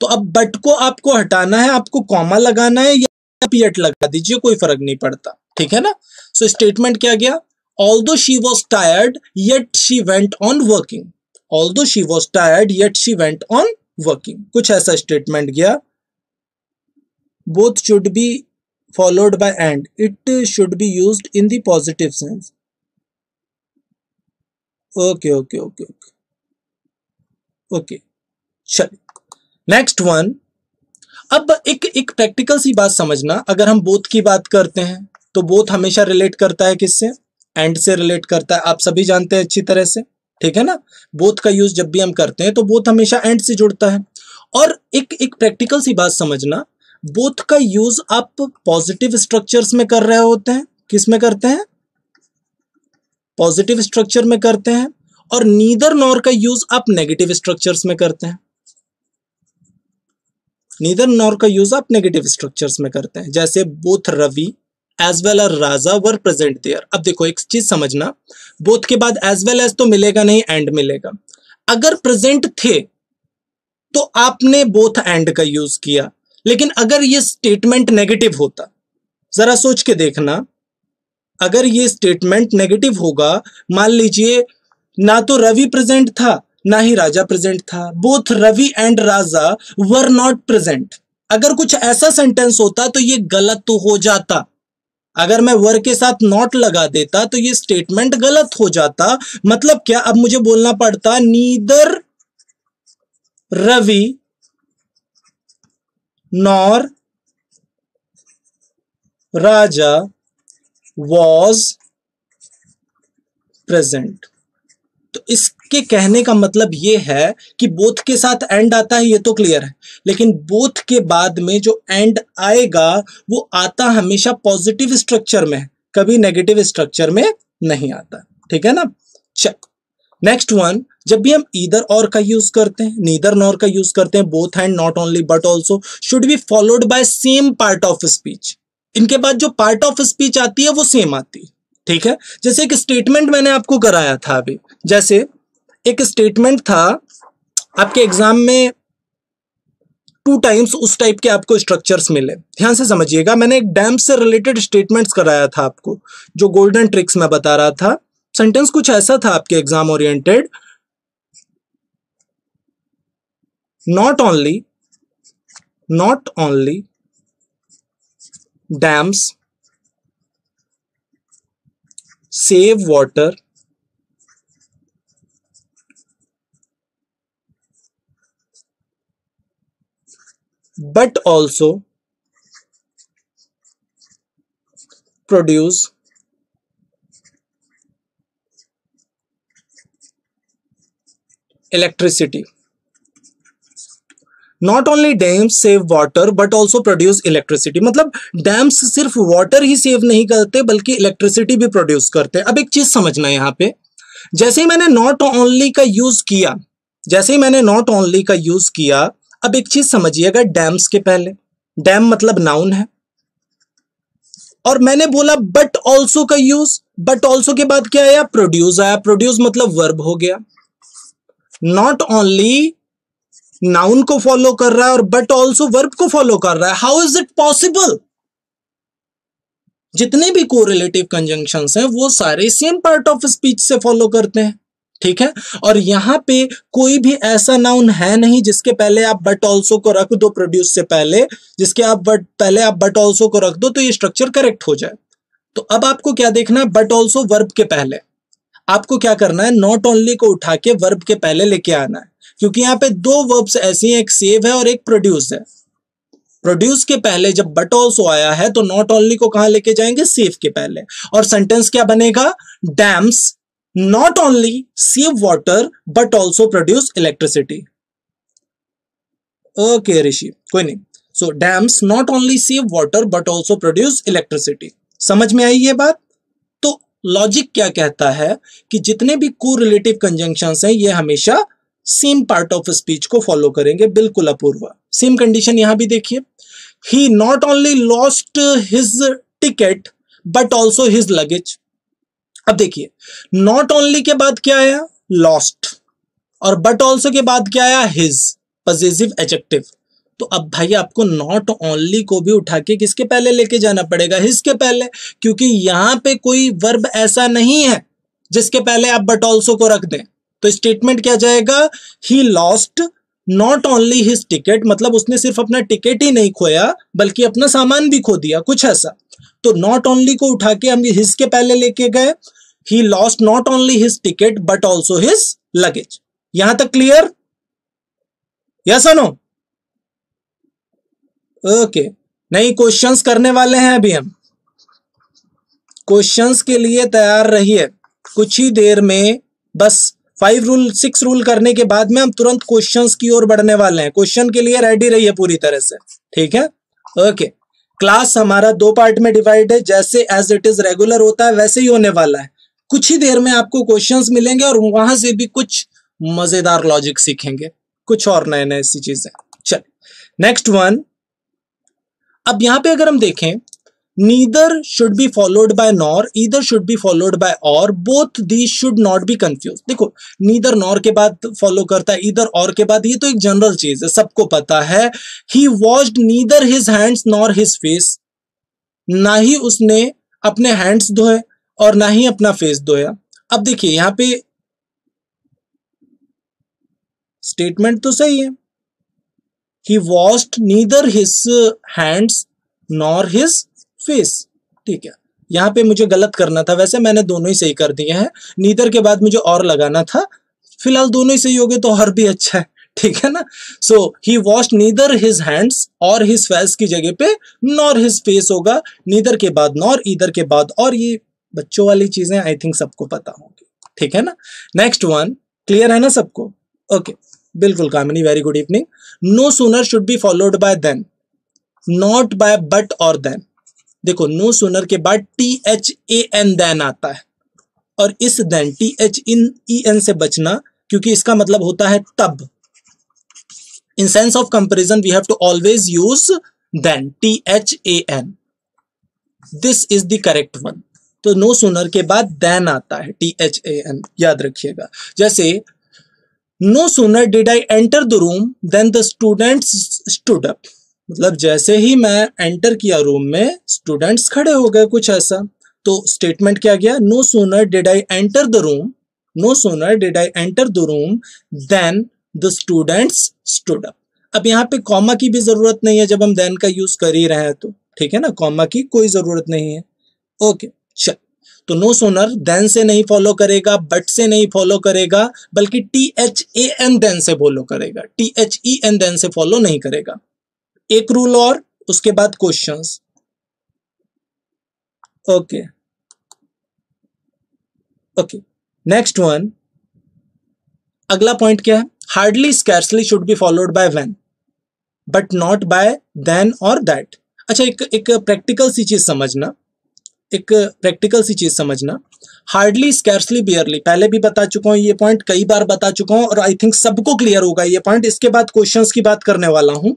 तो अब बट को आपको हटाना है, आपको कॉमा लगाना है या पियट लगा दीजिए, कोई फर्क नहीं पड़ता। ठीक है ना? सो स्टेटमेंट क्या गया? Although she was tired yet she went on working. Although she was tired yet she went on working, कुछ ऐसा स्टेटमेंट गया। Both should be followed bye and, it should be used in the positive sense. Okay okay okay okay okay, चलिए next one. अब एक practical सी बात समझना, अगर हम बोथ की बात करते हैं तो बोथ हमेशा रिलेट करता है किससे? एंड से रिलेट करता है। आप सभी जानते हैं अच्छी तरह से। ठीक है ना? बोथ का यूज जब भी हम करते हैं तो बोथ हमेशा एंड से जुड़ता है। और एक प्रैक्टिकल सी बात समझना, बोथ का यूज आप पॉजिटिव स्ट्रक्चर्स में कर रहे होते हैं। किस में करते हैं? पॉजिटिव स्ट्रक्चर में करते हैं। और नीदर नॉर का यूज आप नेगेटिव स्ट्रक्चर्स में करते हैं। नीदर नॉर का यूज आप नेगेटिव स्ट्रक्चर्स में करते हैं। जैसे both Ravi as well as Raja were present there. अब देखो एक चीज समझना, बोथ के बाद एज वेल एज तो मिलेगा नहीं, एंड मिलेगा। अगर प्रेजेंट थे तो आपने बोथ एंड का यूज किया, लेकिन अगर ये स्टेटमेंट नेगेटिव होता, जरा सोच के देखना, अगर ये स्टेटमेंट नेगेटिव होगा, मान लीजिए ना तो रवि प्रेजेंट था ना ही राजा प्रेजेंट था, both Ravi and Raja were not present. अगर कुछ ऐसा सेंटेंस होता तो ये गलत तो हो जाता। अगर मैं वर के साथ नॉट लगा देता तो ये स्टेटमेंट गलत हो जाता। मतलब क्या? अब मुझे बोलना पड़ता neither Ravi nor Raja was present. तो इसके कहने का मतलब ये है कि बोथ के साथ एंड आता है, ये तो क्लियर है, लेकिन बोथ के बाद में जो एंड आएगा वो आता हमेशा पॉजिटिव स्ट्रक्चर में, कभी नेगेटिव स्ट्रक्चर में नहीं आता। ठीक है ना? चल नेक्स्ट वन। जब भी हम ईदर और का यूज करते हैं, नीदर नॉर का यूज करते हैं, both and not only but also should be followed bye same part of speech. इनके बाद जो पार्ट ऑफ स्पीच आती है वो सेम आती है। ठीक है, जैसे एक स्टेटमेंट मैंने आपको कराया था अभी, जैसे एक स्टेटमेंट था आपके एग्जाम में 2 टाइम्स, उस टाइप के आपको स्ट्रक्चर्स मिले। ध्यान से समझिएगा, मैंने एक डैम से रिलेटेड स्टेटमेंट्स कराया था आपको, जो गोल्डन ट्रिक्स मैं बता रहा था। सेंटेंस कुछ ऐसा था आपके exam oriented, not only dams save water, but also produce electricity। Not only dams save water but also produce electricity, मतलब डैम्स सिर्फ वाटर ही सेव नहीं करते बल्कि इलेक्ट्रिसिटी भी प्रोड्यूस करते हैं। अब एक चीज समझना है यहाँ पे, जैसे ही मैंने नॉट ओनली का यूज किया, अब एक चीज समझिएगा, डैम्स के पहले, डैम मतलब नाउन है, और मैंने बोला बट ऑल्सो का यूज, बट ऑल्सो के बाद क्या आया, प्रोड्यूस आया। प्रोड्यूस मतलब वर्ब हो गया। नॉट ओनली नाउन को फॉलो कर रहा है और बट ऑल्सो वर्ब को फॉलो कर रहा है। How is it possible? जितने भी कोरिलेटिव कंजंक्शंस हैं वो सारे सेम पार्ट ऑफ स्पीच से फॉलो करते हैं, ठीक है। और यहां पे कोई भी ऐसा नाउन है नहीं जिसके पहले आप बट ऑल्सो को रख दो प्रोड्यूस से पहले, जिसके आप पहले आप बट ऑल्सो को रख दो तो ये स्ट्रक्चर करेक्ट हो जाए। तो अब आपको क्या देखना है, बट ऑल्सो वर्ब के पहले आपको क्या करना है, नॉट ओनली को उठा के वर्ब के पहले लेके आना है, क्योंकि यहाँ पे 2 वर्ब्स ऐसी हैं, एक सेव है और एक प्रोड्यूस है। प्रोड्यूस के पहले जब बट ऑल्सो आया है तो नॉट ओनली को कहां लेके जाएंगे, सेव के पहले, और सेंटेंस क्या बनेगा, dams not only save water but also produce electricity. Okay Rishi, कोई नहीं। So dams not only save water but also produce electricity. समझ में आई ये बात? तो लॉजिक क्या कहता है कि जितने भी कोरिलेटिव कंजंक्शंस हैं ये हमेशा सेम पार्ट ऑफ स्पीच को फॉलो करेंगे। बिल्कुल अपूर्व। सेम कंडीशन यहां भी देखिए, he not only lost his ticket but also his luggage. अब देखिए, नॉट ओनली के बाद क्या आया, लॉस्ट, और बट ऑल्सो के बाद क्या आया, हिज, पजेसिव एडजेक्टिव। तो अब भाई आपको नॉट ओनली को भी उठा के किसके पहले लेके जाना पड़ेगा, हिज के पहले, क्योंकि यहां पे कोई वर्ब ऐसा नहीं है जिसके पहले आप बट ऑल्सो को रख दें। तो स्टेटमेंट क्या जाएगा, he lost not only his ticket, मतलब उसने सिर्फ अपना टिकट ही नहीं खोया बल्कि अपना सामान भी खो दिया, कुछ ऐसा। तो नॉट ओनली को उठा के हम हिज के पहले लेके गए, he lost not only his ticket but also his luggage. यहां तक क्लियर? यस और नो? ओके, नहीं क्वेश्चंस करने वाले हैं अभी हम, क्वेश्चंस के लिए तैयार रहिए। कुछ ही देर में बस 5 रूल 6 रूल करने के बाद में हम तुरंत क्वेश्चंस की ओर बढ़ने वाले हैं। क्वेश्चन के लिए रेडी रहिए पूरी तरह से, ठीक है। ओके, क्लास हमारा 2 पार्ट में डिवाइड है, जैसे एज इट इज रेगुलर होता है वैसे ही होने वाला है। कुछ ही देर में आपको क्वेश्चंस मिलेंगे और वहां से भी कुछ मजेदार लॉजिक सीखेंगे, कुछ और नए नए सी चीजें। चल नेक्स्ट वन। अब यहां पे अगर हम देखें, neither should be followed by nor, either should be followed by or, both these should not be confused. देखो, नीदर नॉर के बाद फॉलो करता है, ईदर और के बाद, ये तो एक जनरल चीज है, सबको पता है। He washed neither his hands nor his face, ना ही उसने अपने हैंड्स धोए और ना ही अपना फेस धोया। अब देखिए यहां पे स्टेटमेंट तो सही है, he washed neither his hands nor his face, ठीक है। यहां पे मुझे गलत करना था, वैसे मैंने दोनों ही सही कर दिए हैं, नीदर के बाद मुझे और लगाना था, फिलहाल दोनों ही सही हो गए तो और भी अच्छा है, ठीक है ना। सो he washed neither his hands और his face की जगह पे nor his face होगा, नीदर के बाद नॉर, ईदर के बाद और, ये बच्चों वाली चीजें आई थिंक सबको पता होंगी, ठीक है ना। नेक्स्ट वन, क्लियर है ना सबको? ओके, बिल्कुल Kamini, very good evening. No sooner should be followed by than, not by but or then. देखो, नो सूनर के बाद THAN देन आता है, और इस देन THEN से बचना, क्योंकि इसका मतलब होता है तब। In sense of comparison we have to always use then, THAN। This is the correct one. तो नो सूनर के बाद देन आता है, THAN, याद रखिएगा। जैसे no sooner did I enter the room then the students stood up, मतलब जैसे ही मैं एंटर किया रूम में स्टूडेंट्स खड़े हो गए, कुछ ऐसा। तो स्टेटमेंट क्या गया, no sooner did I enter the room, no sooner did I enter the room then the students stood up. अब यहाँ पे कॉमा की भी जरूरत नहीं है जब हम देन का यूज कर ही रहे हैं तो, ठीक है ना, कॉमा की कोई जरूरत नहीं है। ओके चल, तो नो सूनर देन से नहीं फॉलो करेगा, बट से नहीं फॉलो करेगा, बल्कि THAN देन से फॉलो करेगा, THEN देन से फॉलो नहीं करेगा। एक रूल और, उसके बाद questions. Okay okay, next one, अगला पॉइंट क्या है, hardly scarcely should be followed by when but not by then or that. अच्छा, एक प्रैक्टिकल सी चीज समझना, एक प्रैक्टिकल सी चीज समझना, हार्डली स्कैर्सली बियरली, पहले भी बता चुका हूं ये पॉइंट, कई बार बता चुका हूं, और आई थिंक सबको क्लियर होगा ये पॉइंट। इसके बाद क्वेश्चंस की बात करने वाला हूं।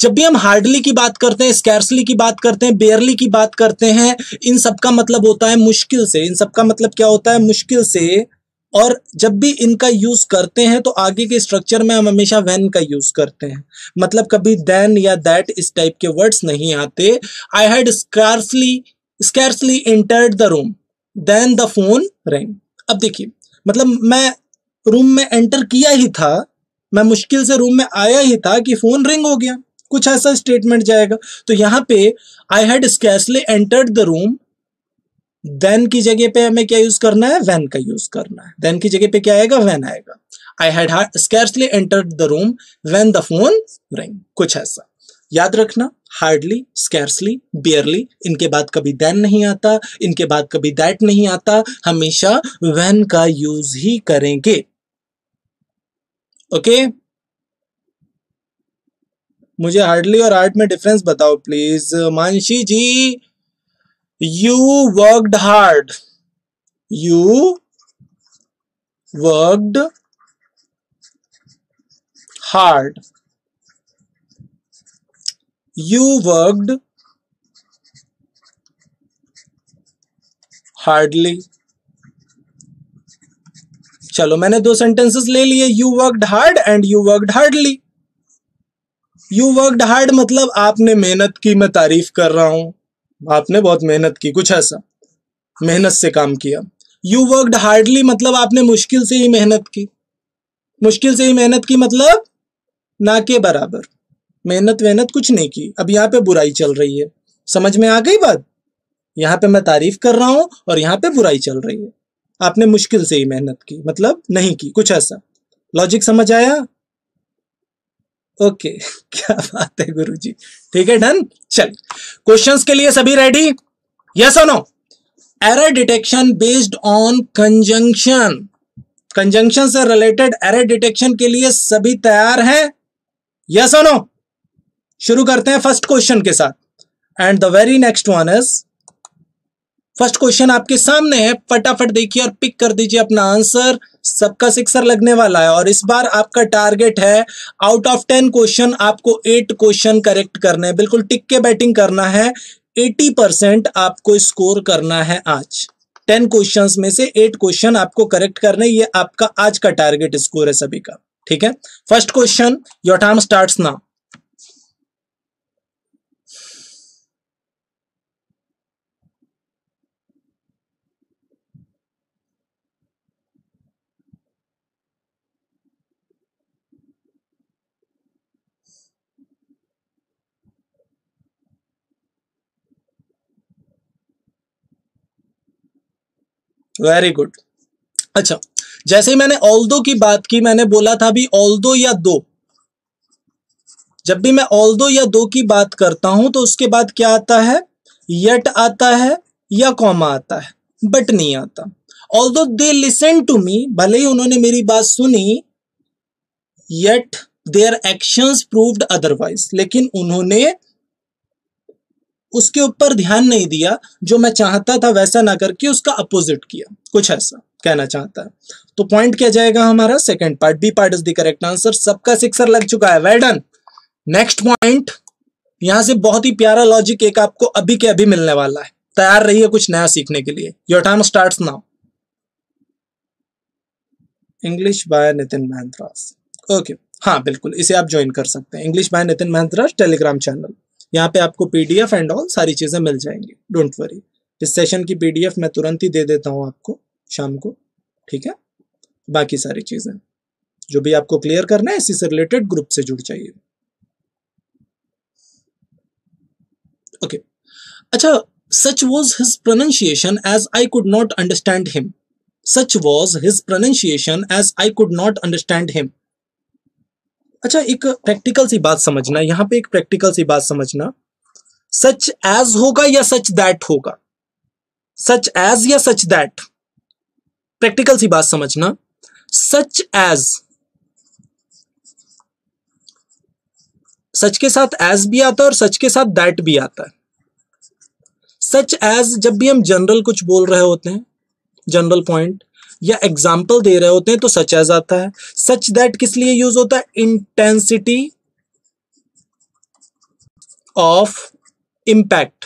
जब भी हम हार्डली की बात करते हैं, स्कैर्सली की बात करते हैं, बियरली की बात करते हैं, इन सबका मतलब होता है मुश्किल से, इन सबका मतलब क्या होता है, मुश्किल से। और जब भी इनका यूज करते हैं तो आगे के स्ट्रक्चर में हम हमेशा व्हेन का यूज करते हैं, मतलब कभी देन या दैट इस टाइप के वर्ड्स नहीं आते। आई had scarcely entered the room then the phone rang। अब देखिए, मतलब मैं रूम में एंटर किया ही था, मैं मुश्किल से रूम में आया ही था कि फोन रिंग हो गया, कुछ ऐसा स्टेटमेंट जाएगा। तो यहाँ पे I had scarcely entered the room, then की जगह पे हमें क्या यूज करना है, व्हेन का यूज करना है। देन की जगह पे क्या आएगा, व्हेन आएगा। आई had scarcely entered the room when the phone rang, कुछ ऐसा याद रखना। हार्डली, स्कैर्सली, बियरली, इनके बाद कभी देन नहीं आता, इनके बाद कभी दैट नहीं आता, हमेशा व्हेन का यूज ही करेंगे। ओके, मुझे हार्डली और आर्ट में डिफरेंस बताओ please. Mansi ji, you worked hard, you worked hard, you worked hardly। चलो, मैंने दो सेंटेंसेस ले लिए, you worked hard and you worked hardly। you worked hard मतलब आपने मेहनत की, मैं तारीफ कर रहा हूं, आपने बहुत मेहनत की, कुछ ऐसा, मेहनत से काम किया। you worked hardly मतलब आपने मुश्किल से ही मेहनत की, मुश्किल से ही मेहनत की मतलब ना के बराबर, मेहनत वेहनत कुछ नहीं की। अब यहाँ पे बुराई चल रही है, समझ में आ गई बात, यहाँ पे मैं तारीफ कर रहा हूं और यहाँ पे बुराई चल रही है। आपने मुश्किल से ही मेहनत की मतलब नहीं की, कुछ ऐसा। लॉजिक समझ आया? ओके क्या बात है गुरुजी, ठीक है, डन। चल, क्वेश्चंस के लिए सभी रेडी? यस और no? Error detection based on conjunction, conjunction से रिलेटेड एरर डिटेक्शन के लिए सभी तैयार हैं? यस और नो? शुरू करते हैं फर्स्ट क्वेश्चन के साथ। And the very next one is, first question आपके सामने है, फटाफट देखिए और पिक कर दीजिए अपना आंसर। सबका सिक्सर लगने वाला है और इस बार आपका टारगेट है, आउट ऑफ 10 क्वेश्चन आपको 8 क्वेश्चन करेक्ट करने हैं, बिल्कुल टिक के बैटिंग करना है। 80% आपको स्कोर करना है आज। 10 क्वेश्चंस में से 8 क्वेश्चन आपको करेक्ट करने, ये आपका आज का टारगेट स्कोर है सभी का, ठीक है। First question, your time starts now. Very good. अच्छा, जैसे ही मैंने ऑल्दो की बात की, मैंने बोला था भी ऑल्दो या दो, जब भी मैं ऑल्दो या दो की बात करता हूं तो उसके बाद क्या आता है, यट आता है या कॉमा आता है, बट नहीं आता। Although they listen to me, भले ही उन्होंने मेरी बात सुनी, yet their actions proved otherwise, लेकिन उन्होंने उसके ऊपर ध्यान नहीं दिया, जो मैं चाहता था वैसा ना करके उसका अपोजिट किया, कुछ ऐसा कहना चाहता है। तो पॉइंट क्या जाएगा हमारा, second part, B part is the correct answer. सबका सिक्सर लग चुका है, वेल डन। नेक्स्ट पॉइंट, यहां से बहुत ही प्यारा लॉजिक एक आपको अभी के अभी मिलने वाला है, तैयार रहिए कुछ नया सीखने के लिए। Your time starts now. English by Nitin Mahendras, okay, हाँ बिल्कुल, इसे आप ज्वाइन कर सकते हैं। English by Nitin Mahendras Telegram channel, यहाँ पे आपको पीडीएफ एंड ऑल सारी चीजें मिल जाएंगी, डोंट वरी। इस सेशन की पीडीएफ मैं तुरंत ही दे देता हूँ आपको शाम को, ठीक है। बाकी सारी चीजें जो भी आपको क्लियर करना है इसी से रिलेटेड ग्रुप से जुड़ जाइए, ओके। अच्छा, such was his pronunciation as I could not understand him. Such was his pronunciation as I could not understand him. अच्छा, एक प्रैक्टिकल सी बात समझना, यहां पे एक प्रैक्टिकल सी बात समझना, सच एज होगा या सच दैट होगा, सच एज या सच दैट, प्रैक्टिकल सी बात समझना। सच एज, सच के साथ एज भी आता है और सच के साथ दैट भी आता है। सच एज जब भी हम जनरल कुछ बोल रहे होते हैं, जनरल पॉइंट या एग्जाम्पल दे रहे होते हैं तो सच एज आता है। सच दैट किस लिए यूज होता है? Intensity of impact,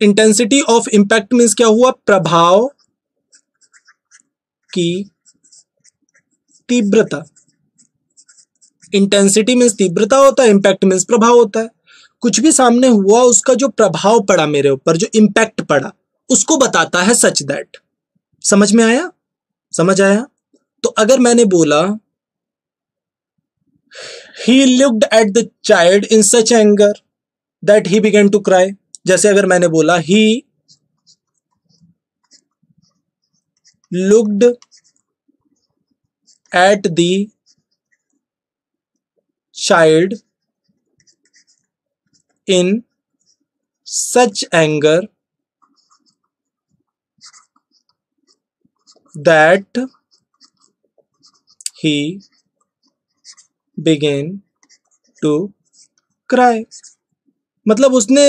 intensity of impact means क्या हुआ? प्रभाव की तीव्रता। इंटेंसिटी मीन्स तीव्रता होता है, इंपैक्ट मीन्स प्रभाव होता है। कुछ भी सामने हुआ उसका जो प्रभाव पड़ा मेरे ऊपर, जो इंपैक्ट पड़ा, उसको बताता है सच दैट। समझ में आया? समझ आया? तो अगर मैंने बोला he looked at the child in such anger that he began to cry, जैसे अगर मैंने बोला he looked at the child in such anger that he began to cry, मतलब उसने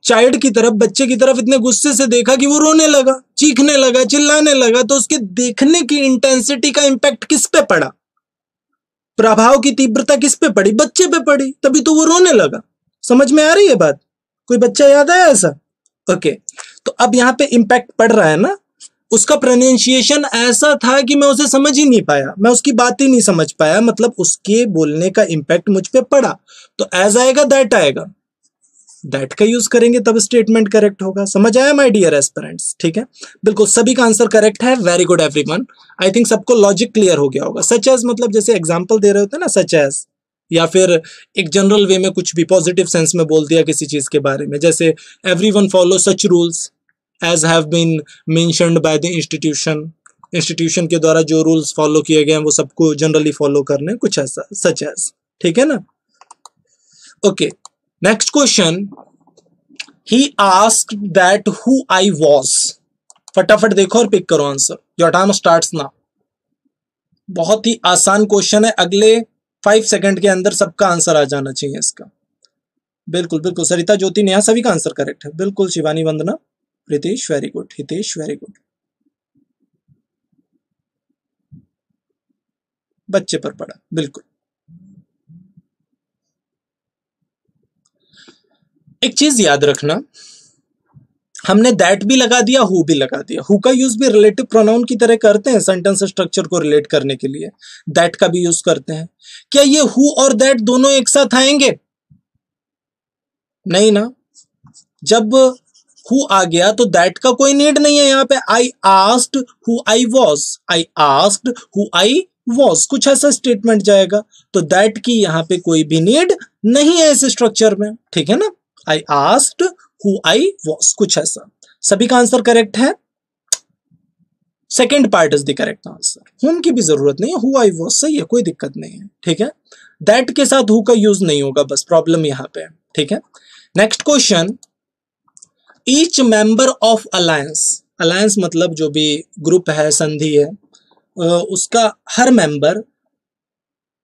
चाइल्ड की तरफ, बच्चे की तरफ इतने गुस्से से देखा कि वो रोने लगा, चीखने लगा, चिल्लाने लगा। तो उसके देखने की इंटेंसिटी का इंपैक्ट किस पे पड़ा? प्रभाव की तीव्रता किस पे पड़ी? बच्चे पे पड़ी, तभी तो वो रोने लगा। समझ में आ रही है बात? कोई बच्चा याद आया ऐसा? ओके, तो अब यहाँ पे इंपैक्ट पड़ रहा है ना, उसका प्रोनाउंसिएशन ऐसा था कि मैं उसे समझ ही नहीं पाया, मैं उसकी बात ही नहीं समझ पाया, मतलब उसके बोलने का इंपैक्ट मुझ पे पड़ा। तो एज आएगा, दैट आएगा, दैट का यूज करेंगे तब स्टेटमेंट करेक्ट होगा। समझ आया माय डियर एस्पिरेंट्स? ठीक है, बिल्कुल सभी का आंसर करेक्ट है। Very good everyone, I think सबको लॉजिक क्लियर हो गया होगा। सच एज मतलब जैसे एग्जांपल दे रहे होते हैं ना, सच एज, या फिर एक जनरल वे में कुछ भी पॉजिटिव सेंस में बोल दिया किसी चीज के बारे में, जैसे everyone follow such rules as have been mentioned by the institution, institution के द्वारा जो रूल्स फॉलो किए गए हैं वो सबको जनरली फॉलो करने, कुछ ऐसा, सच एज। ठीक है ना? Okay, next question, he asked that who I was. फटाफट देखो और पिक करो answer. Your time starts now. बहुत ही आसान क्वेश्चन है, अगले 5 सेकंड के अंदर सबका आंसर आ जाना चाहिए इसका। बिल्कुल बिल्कुल, सरिता, ज्योति, नेहा, सभी का आंसर करेक्ट है। बिल्कुल, Shivani, Vandana, Ritesh very good, Hitesh very good, बच्चे पर पड़ा, बिल्कुल। एक चीज याद रखना, हमने दैट भी लगा दिया, हु भी लगा दिया। हु का यूज भी रिलेटिव प्रोनाउन की तरह करते हैं सेंटेंस स्ट्रक्चर को रिलेट करने के लिए, दैट का भी यूज करते हैं। क्या ये हु और दैट दोनों एक साथ आएंगे? नहीं ना, जब हु आ गया तो दैट का कोई नीड नहीं है यहाँ पे। I asked who I was, I asked who I was, कुछ ऐसा स्टेटमेंट जाएगा, तो दैट की यहाँ पे कोई भी नीड नहीं है इस स्ट्रक्चर में। ठीक है ना? I asked who I was, कुछ ऐसा। सभी का आंसर करेक्ट है। Second part is the correct answer. हुम की भी जरूरत नहीं है, हु आई वॉज सही है, कोई दिक्कत नहीं है। ठीक है, दैट के साथ हु का यूज नहीं होगा, बस प्रॉब्लम यहाँ पे है। ठीक है, next question, each member of alliance, alliance मतलब जो भी ग्रुप है, संधि है, उसका हर member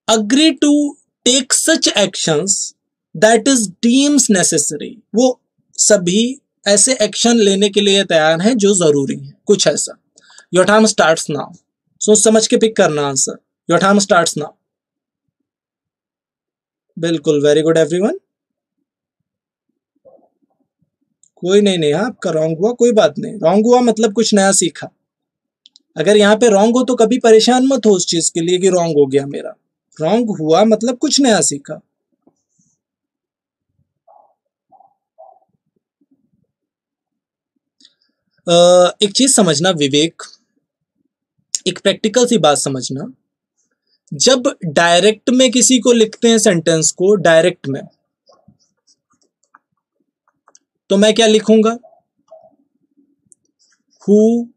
agree to take such actions that is deems necessary, वो सभी ऐसे एक्शन लेने के लिए तैयार हैं जो जरूरी है, कुछ ऐसा। योर टाइम स्टार्ट्स नाउ, सोच समझ के पिक करना answer. Your time starts now. बिल्कुल, वेरी गुड एवरीवन, कोई नहीं हाँ, आपका रॉन्ग हुआ, कोई बात नहीं, रॉन्ग हुआ मतलब कुछ नया सीखा। अगर यहाँ पे रॉन्ग हो तो कभी परेशान मत हो उस चीज के लिए कि रॉन्ग हो गया मेरा। रॉन्ग हुआ मतलब कुछ नया सीखा। एक चीज समझना विवेक, एक प्रैक्टिकल सी बात समझना, जब डायरेक्ट में किसी को लिखते हैं सेंटेंस को डायरेक्ट में, तो मैं क्या लिखूंगा? Who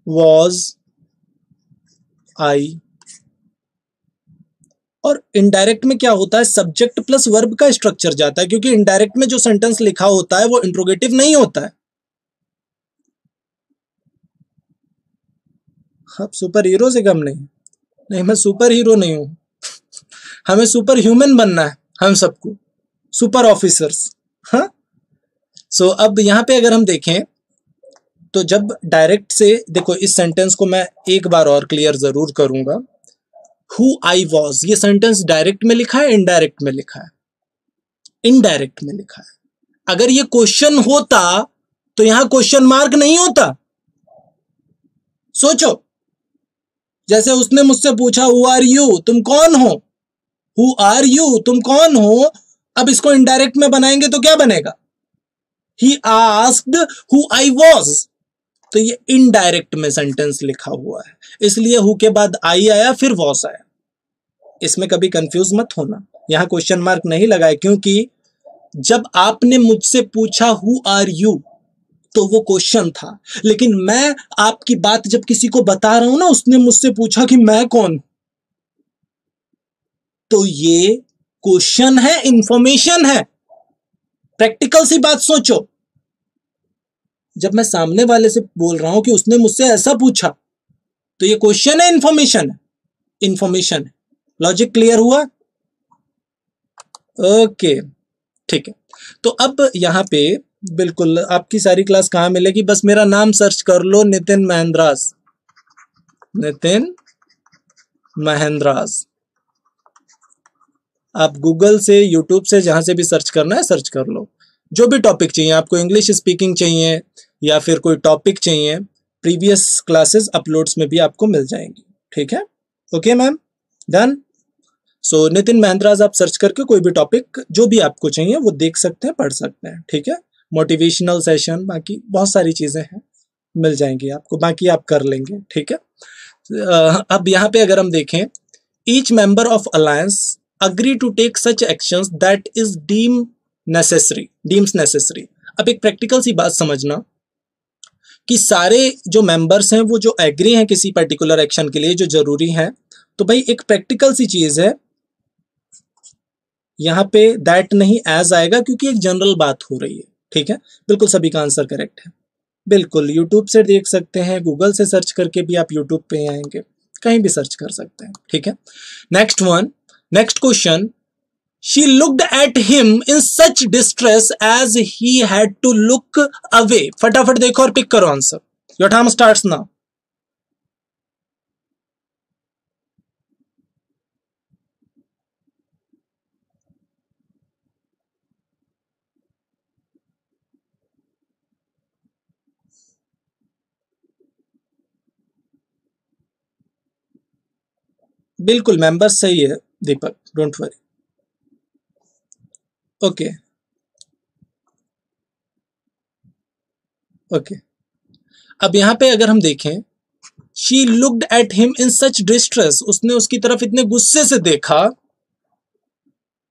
was I. और इनडायरेक्ट में क्या होता है, सब्जेक्ट प्लस वर्ब का स्ट्रक्चर जाता है, क्योंकि इनडायरेक्ट में जो सेंटेंस लिखा होता है वो इंट्रोगेटिव नहीं होता है। आप सुपर हीरो से कम नहीं। नहीं, मैं सुपर हीरो नहीं हूं, हमें सुपर ह्यूमन बनना है हम सबको, सुपर ऑफिसर्स। हाँ, सो अब यहां पे अगर हम देखें तो जब डायरेक्ट से देखो, इस सेंटेंस को मैं एक बार और क्लियर जरूर करूंगा। हु आई वॉज, ये सेंटेंस डायरेक्ट में लिखा है इनडायरेक्ट में लिखा है? इनडायरेक्ट में लिखा है। अगर ये क्वेश्चन होता तो यहां क्वेश्चन मार्क नहीं होता। सोचो, जैसे उसने मुझसे पूछा हु आर यू, तुम कौन हो? हु आर यू, तुम कौन हो? अब इसको इनडायरेक्ट में बनाएंगे तो क्या बनेगा? He asked who I was. तो ये इनडायरेक्ट में सेंटेंस लिखा हुआ है, इसलिए हु के बाद आई आया फिर वॉस आया। इसमें कभी कंफ्यूज मत होना, यहां क्वेश्चन मार्क नहीं लगा है, क्योंकि जब आपने मुझसे पूछा हु आर यू तो वो क्वेश्चन था, लेकिन मैं आपकी बात जब किसी को बता रहा हूं ना, उसने मुझसे पूछा कि मैं कौन, तो ये क्वेश्चन है, इंफॉर्मेशन है। प्रैक्टिकल सी बात सोचो, जब मैं सामने वाले से बोल रहा हूं कि उसने मुझसे ऐसा पूछा, तो ये क्वेश्चन है, इंफॉर्मेशन है? इंफॉर्मेशन है। लॉजिक क्लियर हुआ? ओके, ठीक है। तो अब यहां पे बिल्कुल आपकी सारी क्लास कहां मिलेगी, बस मेरा नाम सर्च कर लो, नितिन महेंद्रास। नितिन महेंद्रास। आप गूगल से, यूट्यूब से, जहां से भी सर्च करना है सर्च कर लो। जो भी टॉपिक चाहिए आपको, इंग्लिश स्पीकिंग चाहिए या फिर कोई टॉपिक चाहिए, प्रीवियस क्लासेस अपलोड्स में भी आपको मिल जाएंगी। ठीक है, ओके मैम, डन। सो नितिन महेंद्रास आप सर्च करके कोई भी टॉपिक जो भी आपको चाहिए वो देख सकते हैं, पढ़ सकते हैं। ठीक है, मोटिवेशनल सेशन, बाकी बहुत सारी चीजें हैं, मिल जाएंगी आपको, बाकी आप कर लेंगे। ठीक है, अब यहाँ पे अगर हम देखें, each member of alliance agree to take such actions that is deems necessary. अब एक प्रैक्टिकल सी बात समझना कि सारे जो मेंबर्स हैं वो जो एग्री हैं किसी पर्टिकुलर एक्शन के लिए जो जरूरी है, तो भाई एक प्रैक्टिकल सी चीज है, यहाँ पे दैट नहीं एज आएगा, क्योंकि एक जनरल बात हो रही है। ठीक है, बिल्कुल सभी का आंसर करेक्ट है। बिल्कुल यूट्यूब से देख सकते हैं, गूगल से सर्च करके भी आप यूट्यूब पे आएंगे, कहीं भी सर्च कर सकते हैं। ठीक है, next one, next question, she looked at him in such distress as he had to look away. फटाफट देखो और पिक करो answer, your time starts now. बिल्कुल मेंबर्स सही है Deepak, don't worry. Okay okay, अब यहां पे अगर हम देखें, she looked at him in such distress, उसने उसकी तरफ इतने गुस्से से देखा,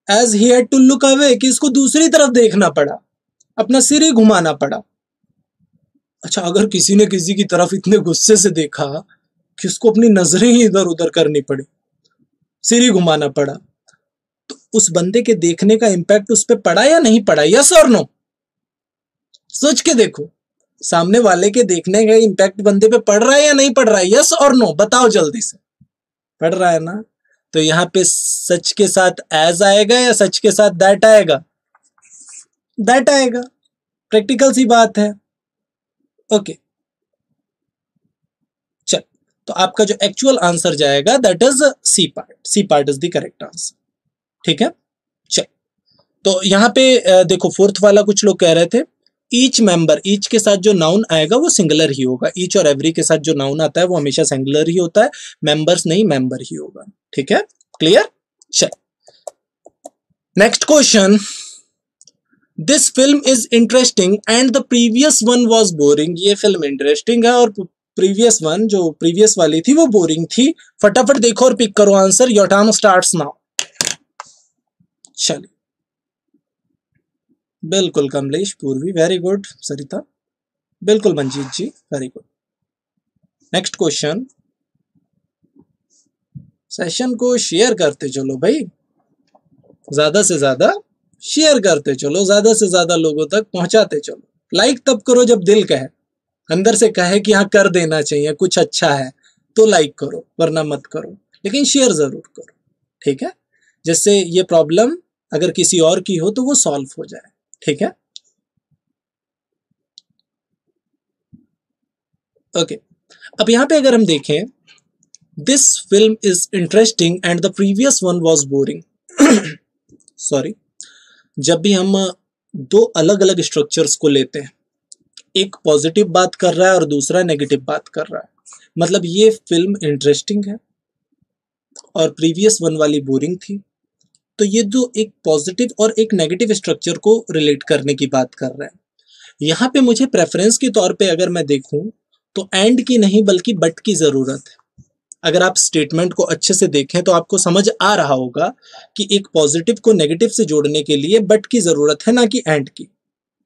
as he had to look away, कि इसको दूसरी तरफ देखना पड़ा, अपना सिर ही घुमाना पड़ा। अच्छा, अगर किसी ने किसी की तरफ इतने गुस्से से देखा कि उसको अपनी नजरें ही इधर उधर करनी पड़ी, सिर ही घुमाना पड़ा, तो उस बंदे के देखने का इंपैक्ट उस पर पड़ा या नहीं पड़ा? यस और नो? सोच के देखो, सामने वाले के देखने का इंपैक्ट बंदे पे पड़ रहा है या नहीं पड़ रहा है? यस और नो, बताओ जल्दी से। पड़ रहा है ना? तो यहां पे सच के साथ एज आएगा या सच के साथ दैट आएगा? दैट आएगा, प्रैक्टिकल सी बात है। ओके, चल, तो आपका जो एक्चुअल आंसर जाएगा that is C part, C part is the correct answer. ठीक है, चल, तो यहाँ पे देखो फोर्थ वाला कुछ लोग कह रहे थे ईच मेंबर, ईच के साथ जो नाउन आएगा वो सिंगुलर ही होगा, ईच और एवरी के साथ जो नाउन आता है वो हमेशा सिंगुलर ही होता है, मेंबर्स नहीं मेंबर ही होगा। ठीक है, क्लियर। चल next question, this film is interesting and the previous one was boring. ये फिल्म इंटरेस्टिंग है और प्रीवियस वन, जो प्रीवियस वाली थी वो बोरिंग थी। फटाफट देखो और पिक करो answer, your time starts now. चलिए, बिल्कुल कमलेश, पूर्वी, वेरी गुड। सरिता, बिल्कुल Manjeet ji, very good. Next question, session को शेयर करते चलो भाई, ज्यादा से ज्यादा शेयर करते चलो, ज्यादा से ज्यादा लोगों तक पहुंचाते चलो। लाइक तब करो जब दिल कहे, अंदर से कहे कि हाँ कर देना चाहिए, कुछ अच्छा है तो लाइक करो, वरना मत करो, लेकिन शेयर जरूर करो। ठीक है, जिससे ये प्रॉब्लम अगर किसी और की हो तो वो सॉल्व हो जाए। ठीक है, ओके। अब यहां पे अगर हम देखें, this film is interesting and the previous one was boring. Sorry, जब भी हम दो अलग अलग स्ट्रक्चर्स को लेते हैं, एक पॉजिटिव बात कर रहा है और दूसरा नेगेटिव बात कर रहा है, मतलब ये फिल्म इंटरेस्टिंग है और प्रीवियस वन वाली बोरिंग थी, तो ये जो एक पॉजिटिव और एक नेगेटिव स्ट्रक्चर को रिलेट करने की बात कर रहा है। यहाँ पे मुझे प्रेफरेंस के तौर पे अगर मैं देखूं तो एंड की नहीं बल्कि बट की जरूरत है। अगर आप स्टेटमेंट को अच्छे से देखें तो आपको समझ आ रहा होगा कि एक पॉजिटिव को नेगेटिव से जोड़ने के लिए बट की जरूरत है, ना कि एंड की।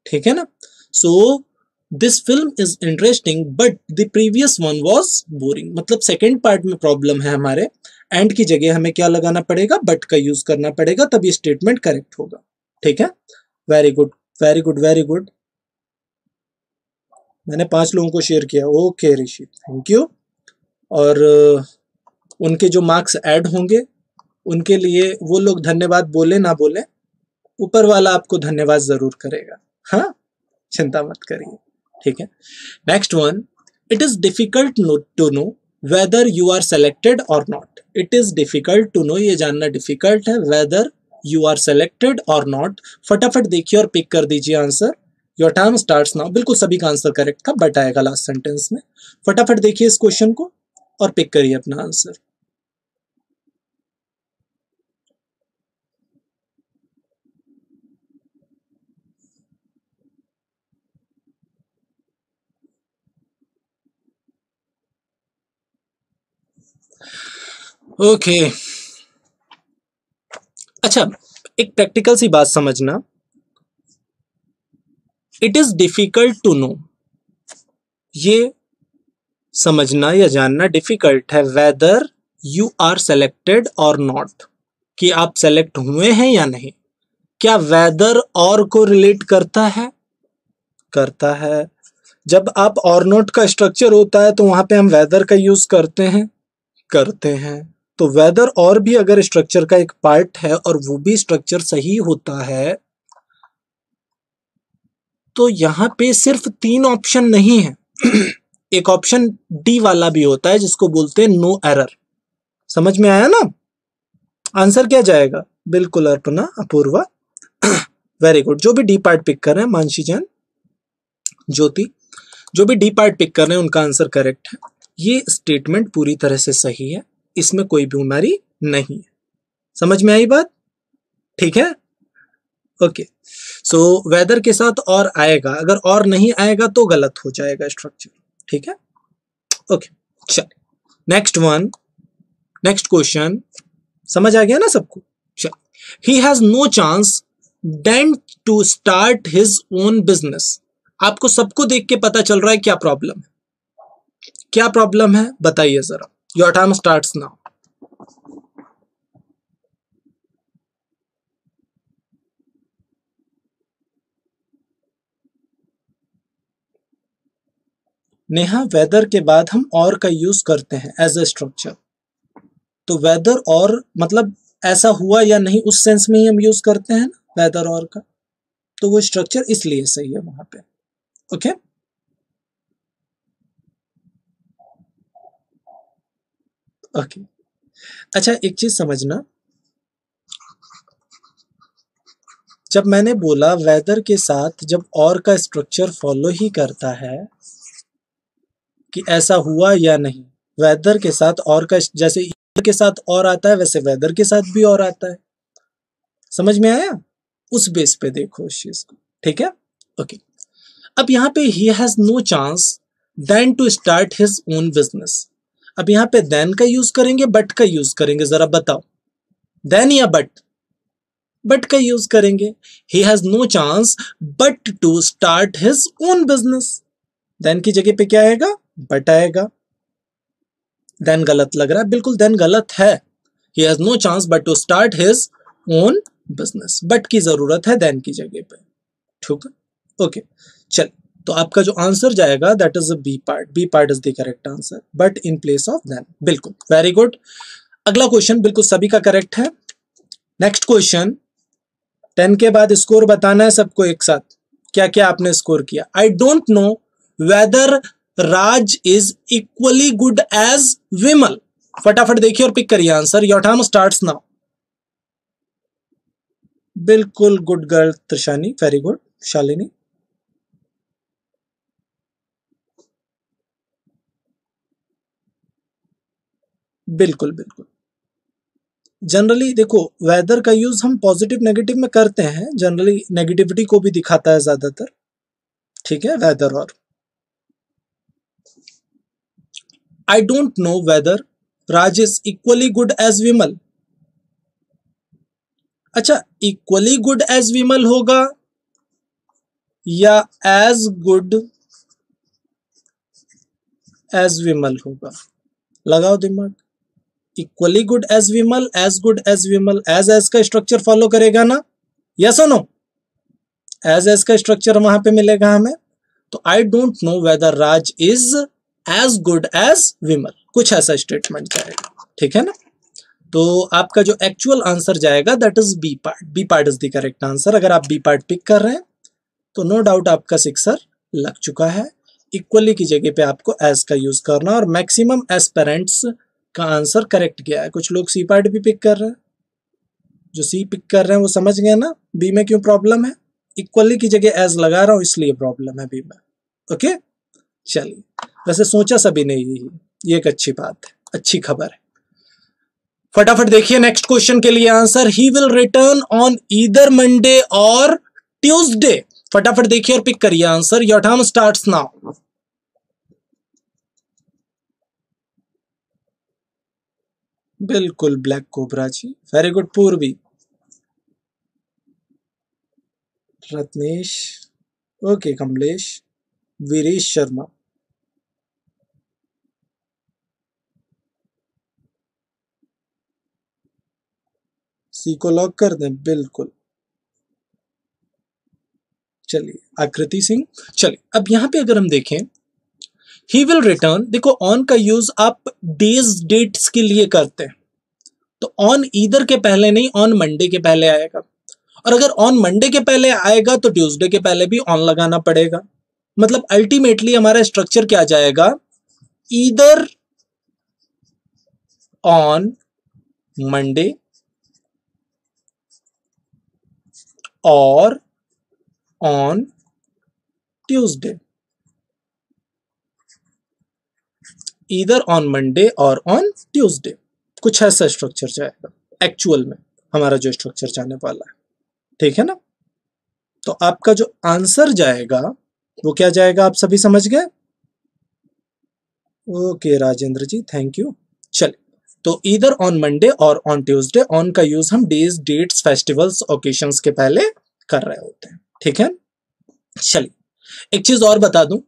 ठीक है ना। So this film is interesting but the previous one was boring, मतलब सेकेंड पार्ट में प्रॉब्लम है हमारे, एंड की जगह हमें क्या लगाना पड़ेगा, बट का यूज करना पड़ेगा, तभी स्टेटमेंट करेक्ट होगा। ठीक है, very good, very good, very good. मैंने 5 लोगों को शेयर किया, ओके ऋषि, थैंक यू। और उनके जो मार्क्स ऐड होंगे उनके लिए वो लोग धन्यवाद बोले ना बोले, ऊपर वाला आपको धन्यवाद जरूर करेगा। हाँ, चिंता मत करिए। ठीक है, next one, it is difficult to know whether you are selected or not. It is difficult to know, ये जानना डिफिकल्ट है, whether you are selected or not. फटाफट देखिए और पिक कर दीजिए answer, your time starts now. बिल्कुल सभी का आंसर करेक्ट था, बट आएगा लास्ट सेंटेंस में। फटाफट देखिए इस क्वेश्चन को और पिक करिए अपना आंसर। ओके, अच्छा, एक प्रैक्टिकल सी बात समझना, it is difficult to know, ये समझना या जानना डिफिकल्ट है, whether you are selected or not, कि आप सेलेक्ट हुए हैं या नहीं। क्या वेदर और को रिलेट करता है? करता है। जब आप और नॉट का स्ट्रक्चर होता है तो वहां पे हम वेदर का यूज करते हैं, करते हैं। तो वेदर और भी अगर स्ट्रक्चर का एक पार्ट है और वो भी स्ट्रक्चर सही होता है, तो यहां पे सिर्फ 3 ऑप्शन नहीं है। एक ऑप्शन डी वाला भी होता है जिसको बोलते हैं नो एरर। समझ में आया ना? आंसर क्या जाएगा? बिल्कुल अर्पणा, अपूर्वा, वेरी गुड। जो भी डी पार्ट पिक कर रहे हैं, मानसी जैन, ज्योति, जो भी डी पार्ट पिक कर रहे हैं उनका आंसर करेक्ट है। ये स्टेटमेंट पूरी तरह से सही है, इसमें कोई बीमारी नहीं है। समझ में आई बात? ठीक है, ओके। सो वेदर के साथ और आएगा, अगर और नहीं आएगा तो गलत हो जाएगा स्ट्रक्चर। ठीक है, ओके। चल नेक्स्ट वन, नेक्स्ट क्वेश्चन, समझ आ गया ना सबको? चल, he has no chance then to start his own business. आपको सबको देख के पता चल रहा है क्या प्रॉब्लम है, क्या प्रॉब्लम है बताइए जरा, your time starts now. Neha, whether के बाद हम और का यूज करते हैं एज ए स्ट्रक्चर, तो वेदर और मतलब ऐसा हुआ या नहीं उस सेंस में ही हम यूज करते हैं ना वेदर और का, तो वो स्ट्रक्चर इसलिए सही है वहां पे। Okay, okay. अच्छा, एक चीज समझना, जब मैंने बोला वेदर के साथ जब और का स्ट्रक्चर फॉलो ही करता है कि ऐसा हुआ या नहीं, वेदर के साथ और का जैसे ईयर के साथ और आता है वैसे वेदर के साथ भी और आता है। समझ में आया? उस बेस पे देखो इस चीज को, ठीक है? ओके, अब यहाँ पे he has no chance then to start his own business. अब यहाँ पे देन का यूज करेंगे बट का यूज करेंगे, जरा बताओ, देन या बट? बट का यूज करेंगे। He has no chance but to start his own business. Then की जगह पे क्या आएगा? बट आएगा। देन गलत लग रहा है? बिल्कुल देन गलत है। He has no chance but to start his own business, but की जरूरत है देन की जगह पे, ठीक है? ओके, चल, तो आपका जो आंसर जाएगा that is B part. B part is the correct answer, but in place of then. बिल्कुल, वेरी गुड। अगला क्वेश्चन बिल्कुल सभी का करेक्ट है। नेक्स्ट क्वेश्चन, 10 के बाद स्कोर बताना है सबको एक साथ, क्या क्या आपने स्कोर किया। I don't know whether Raj is equally good as Vimal. फटाफट देखिए और पिक करिए answer. Your time starts now. बिल्कुल good girl Trishani, very good. Shalini, बिल्कुल बिल्कुल। जनरली देखो, वेदर का यूज हम पॉजिटिव नेगेटिव में करते हैं, जनरली नेगेटिविटी को भी दिखाता है ज्यादातर, ठीक है, वेदर। और I don't know whether Raj is equally good as Vimal. अच्छा, इक्वली गुड एज विमल होगा या एज गुड एज विमल होगा? लगाओ दिमाग। इक्वली गुड एज विमल, एज गुड एज विमल, एज का स्ट्रक्चर फॉलो करेगा ना? यस और नो? एज का स्ट्रक्चर वहां पे मिलेगा हमें। तो I don't know whether Raj is as good as Vimal, कुछ ऐसा स्टेटमेंट जाएगा, ठीक है ना? तो आपका जो एक्चुअल आंसर जाएगा that is B part. B part is the correct answer. अगर आप बी पार्ट पिक कर रहे हैं तो नो डाउट आपका सिक्सर लग चुका है। इक्वली की जगह पे आपको एज का यूज करना, और मैक्सिमम एस्पेरेंट्स का आंसर करेक्ट गया है। कुछ लोग सी पार्ट भी पिक कर रहे हैं, जो सी पिक कर रहे हैं वो समझ गए ना बी में क्यों प्रॉब्लम है। इक्वली की जगह एज लगा रहा हूं इसलिए प्रॉब्लम है बी में। ओके, चलिए, वैसे सोचा सभी ने ये एक अच्छी बात है, अच्छी खबर है। फटाफट देखिए नेक्स्ट क्वेश्चन के लिए answer. He will return on either Monday और ट्यूसडे। फटाफट देखिए और पिक करिए answer. Your time starts now. बिल्कुल ब्लैक कोबरा जी, वेरी गुड। पूर्वी, रत्नेश, ओके, कमलेश, वीरेश शर्मा, सी को लॉक कर दें? बिल्कुल। चलिए, आकृति सिंह। चलिए, अब यहां पे अगर हम देखें ही विल रिटर्न, देखो ऑन का यूज आप डेज डेट्स के लिए करते हैं, तो ऑन ईदर के पहले नहीं, ऑन मंडे के पहले आएगा। और अगर ऑन मंडे के पहले आएगा तो ट्यूसडे के पहले भी ऑन लगाना पड़ेगा। मतलब अल्टीमेटली हमारा स्ट्रक्चर क्या जाएगा? Either on Monday or on Tuesday. Either on Monday or on Tuesday, कुछ ऐसा स्ट्रक्चर जाएगा एक्चुअल में हमारा जो स्ट्रक्चर जाने वाला है, ठीक है ना? तो आपका जो आंसर जाएगा वो क्या जाएगा, आप सभी समझ गए? Okay Rajendra ji, thank you. चलिए, तो either on Monday or on Tuesday, on का यूज हम डेज डेट्स फेस्टिवल्स ओकेशंस के पहले कर रहे होते हैं, ठीक है? चलिए, एक चीज और बता दूं,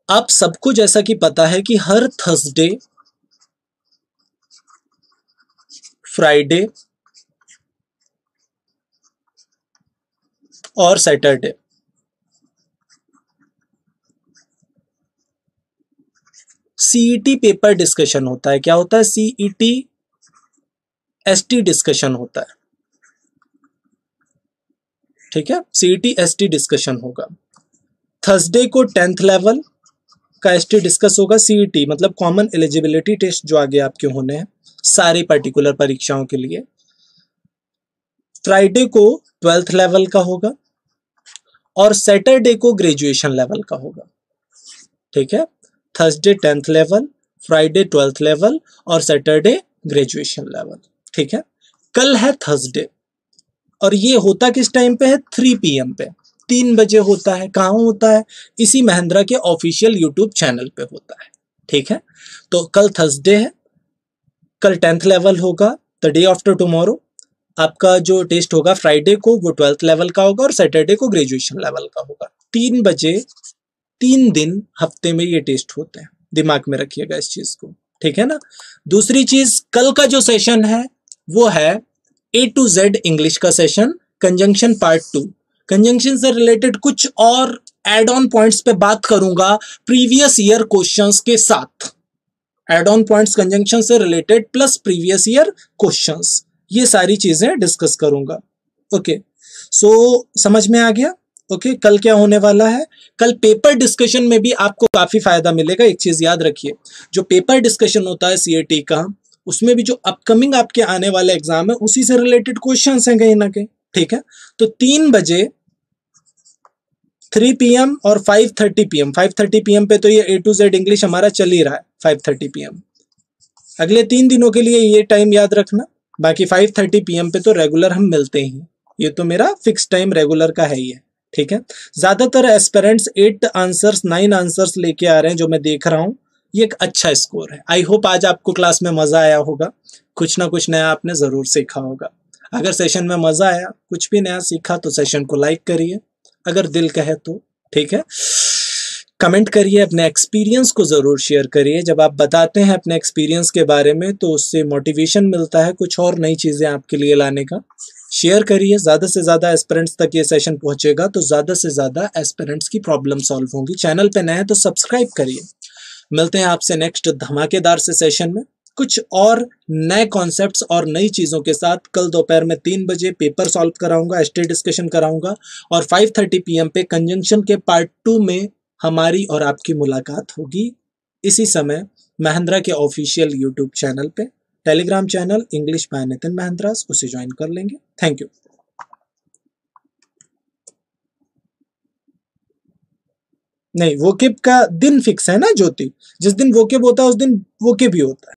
आप सबको जैसा कि पता है कि हर थर्सडे, फ्राइडे और सैटरडे सीईटी पेपर डिस्कशन होता है। क्या होता है? सीईटी एसटी डिस्कशन होता है, ठीक है? सीईटी एसटी डिस्कशन होगा। थर्सडे को 10th लेवल का एसटी डिस्कस होगा। सीईटी मतलब कॉमन एलिजिबिलिटी टेस्ट, जो आगे आपके होने हैं सारी पर्टिकुलर परीक्षाओं के लिए। फ्राइडे को 12th लेवल का होगा और सैटरडे को ग्रेजुएशन लेवल का होगा। ठीक है, Thursday 10th level, Friday 12th level और सैटरडे ग्रेजुएशन लेवल। ठीक है, कल है थर्सडे और ये होता किस टाइम पे है? 3 PM पे, 3 बजे होता है। कहाँ होता है? इसी महिंद्रा के ऑफिशियल यूट्यूब चैनल पे होता है। ठीक है, तो कल थर्सडे है, कल 10th लेवल होगा, द डे आफ्टर टुमारो आपका जो टेस्ट होगा फ्राइडे को वो 12th लेवल का होगा और सैटरडे को ग्रेजुएशन लेवल का होगा। 3 बजे 3 दिन हफ्ते में ये टेस्ट होते हैं, दिमाग में रखिएगा इस चीज को। ठीक है ना। दूसरी चीज, कल का जो सेशन है वो है A to Z इंग्लिश का सेशन, कंजंक्शन पार्ट 2। कंजंक्शन से रिलेटेड कुछ और एड ऑन पॉइंट्स पे बात करूंगा प्रीवियस ईयर क्वेश्चंस के साथ। एड ऑन पॉइंट्स कंजंक्शन से related plus previous year questions, ये सारी चीजें डिस्कस करूंगा। ओके, सो समझ में आ गया? ओके, कल क्या होने वाला है? कल पेपर डिस्कशन में भी आपको काफी फायदा मिलेगा। एक चीज याद रखिए, जो पेपर डिस्कशन होता है CAT का, उसमें भी जो अपकमिंग आपके आने वाले एग्जाम है उसी से रिलेटेड क्वेश्चंस हैं कहीं ना कहीं। ठीक है, तो 3 बजे 3 PM और 5:30 PM, 5:30 PM पे तो ये A to Z इंग्लिश हमारा चल ही रहा है। 5:30 PM अगले 3 दिनों के लिए ये टाइम याद रखना। बाकी 5:30 PM पे तो रेगुलर हम मिलते ही, ये तो मेरा फिक्स टाइम रेगुलर का है ही है। ठीक है, ज्यादातर एस्पिरेंट्स 8 आंसर्स 9 आंसर्स लेके आ रहे हैं जो मैं देख रहा हूँ, ये एक अच्छा स्कोर है। आई होप आज आपको क्लास में मजा आया होगा, कुछ ना कुछ नया आपने जरूर सीखा होगा। अगर सेशन में मजा आया, कुछ भी नया सीखा तो सेशन को लाइक करिए, अगर दिल कहे तो। ठीक है, कमेंट करिए, अपने एक्सपीरियंस को जरूर शेयर करिए। जब आप बताते हैं अपने एक्सपीरियंस के बारे में तो उससे मोटिवेशन मिलता है कुछ और नई चीजें आपके लिए लाने का। शेयर करिए, ज्यादा से ज्यादा एस्पिरेंट्स तक ये सेशन पहुंचेगा तो ज्यादा से ज्यादा एस्पिरेंट्स की प्रॉब्लम सॉल्व होंगी। चैनल पे नए हैं तो सब्सक्राइब करिए। मिलते हैं आपसे नेक्स्ट धमाकेदार से सेशन में कुछ और नए कॉन्सेप्ट्स और नई चीजों के साथ। कल दोपहर में 3 बजे पेपर सॉल्व कराऊंगा, ST डिस्कशन कराऊंगा और 5:30 PM पे कंजंक्शन के पार्ट 2 में हमारी और आपकी मुलाकात होगी। इसी समय महिंद्रा के ऑफिशियल यूट्यूब चैनल पे, Telegram channel English by Nitin Mahindras, उसे ज्वाइन कर लेंगे। Thank you. नहीं, वोकेब का दिन फिक्स है ना ज्योति, जिस दिन वोकेब होता है उस दिन वोकेब ही होता है।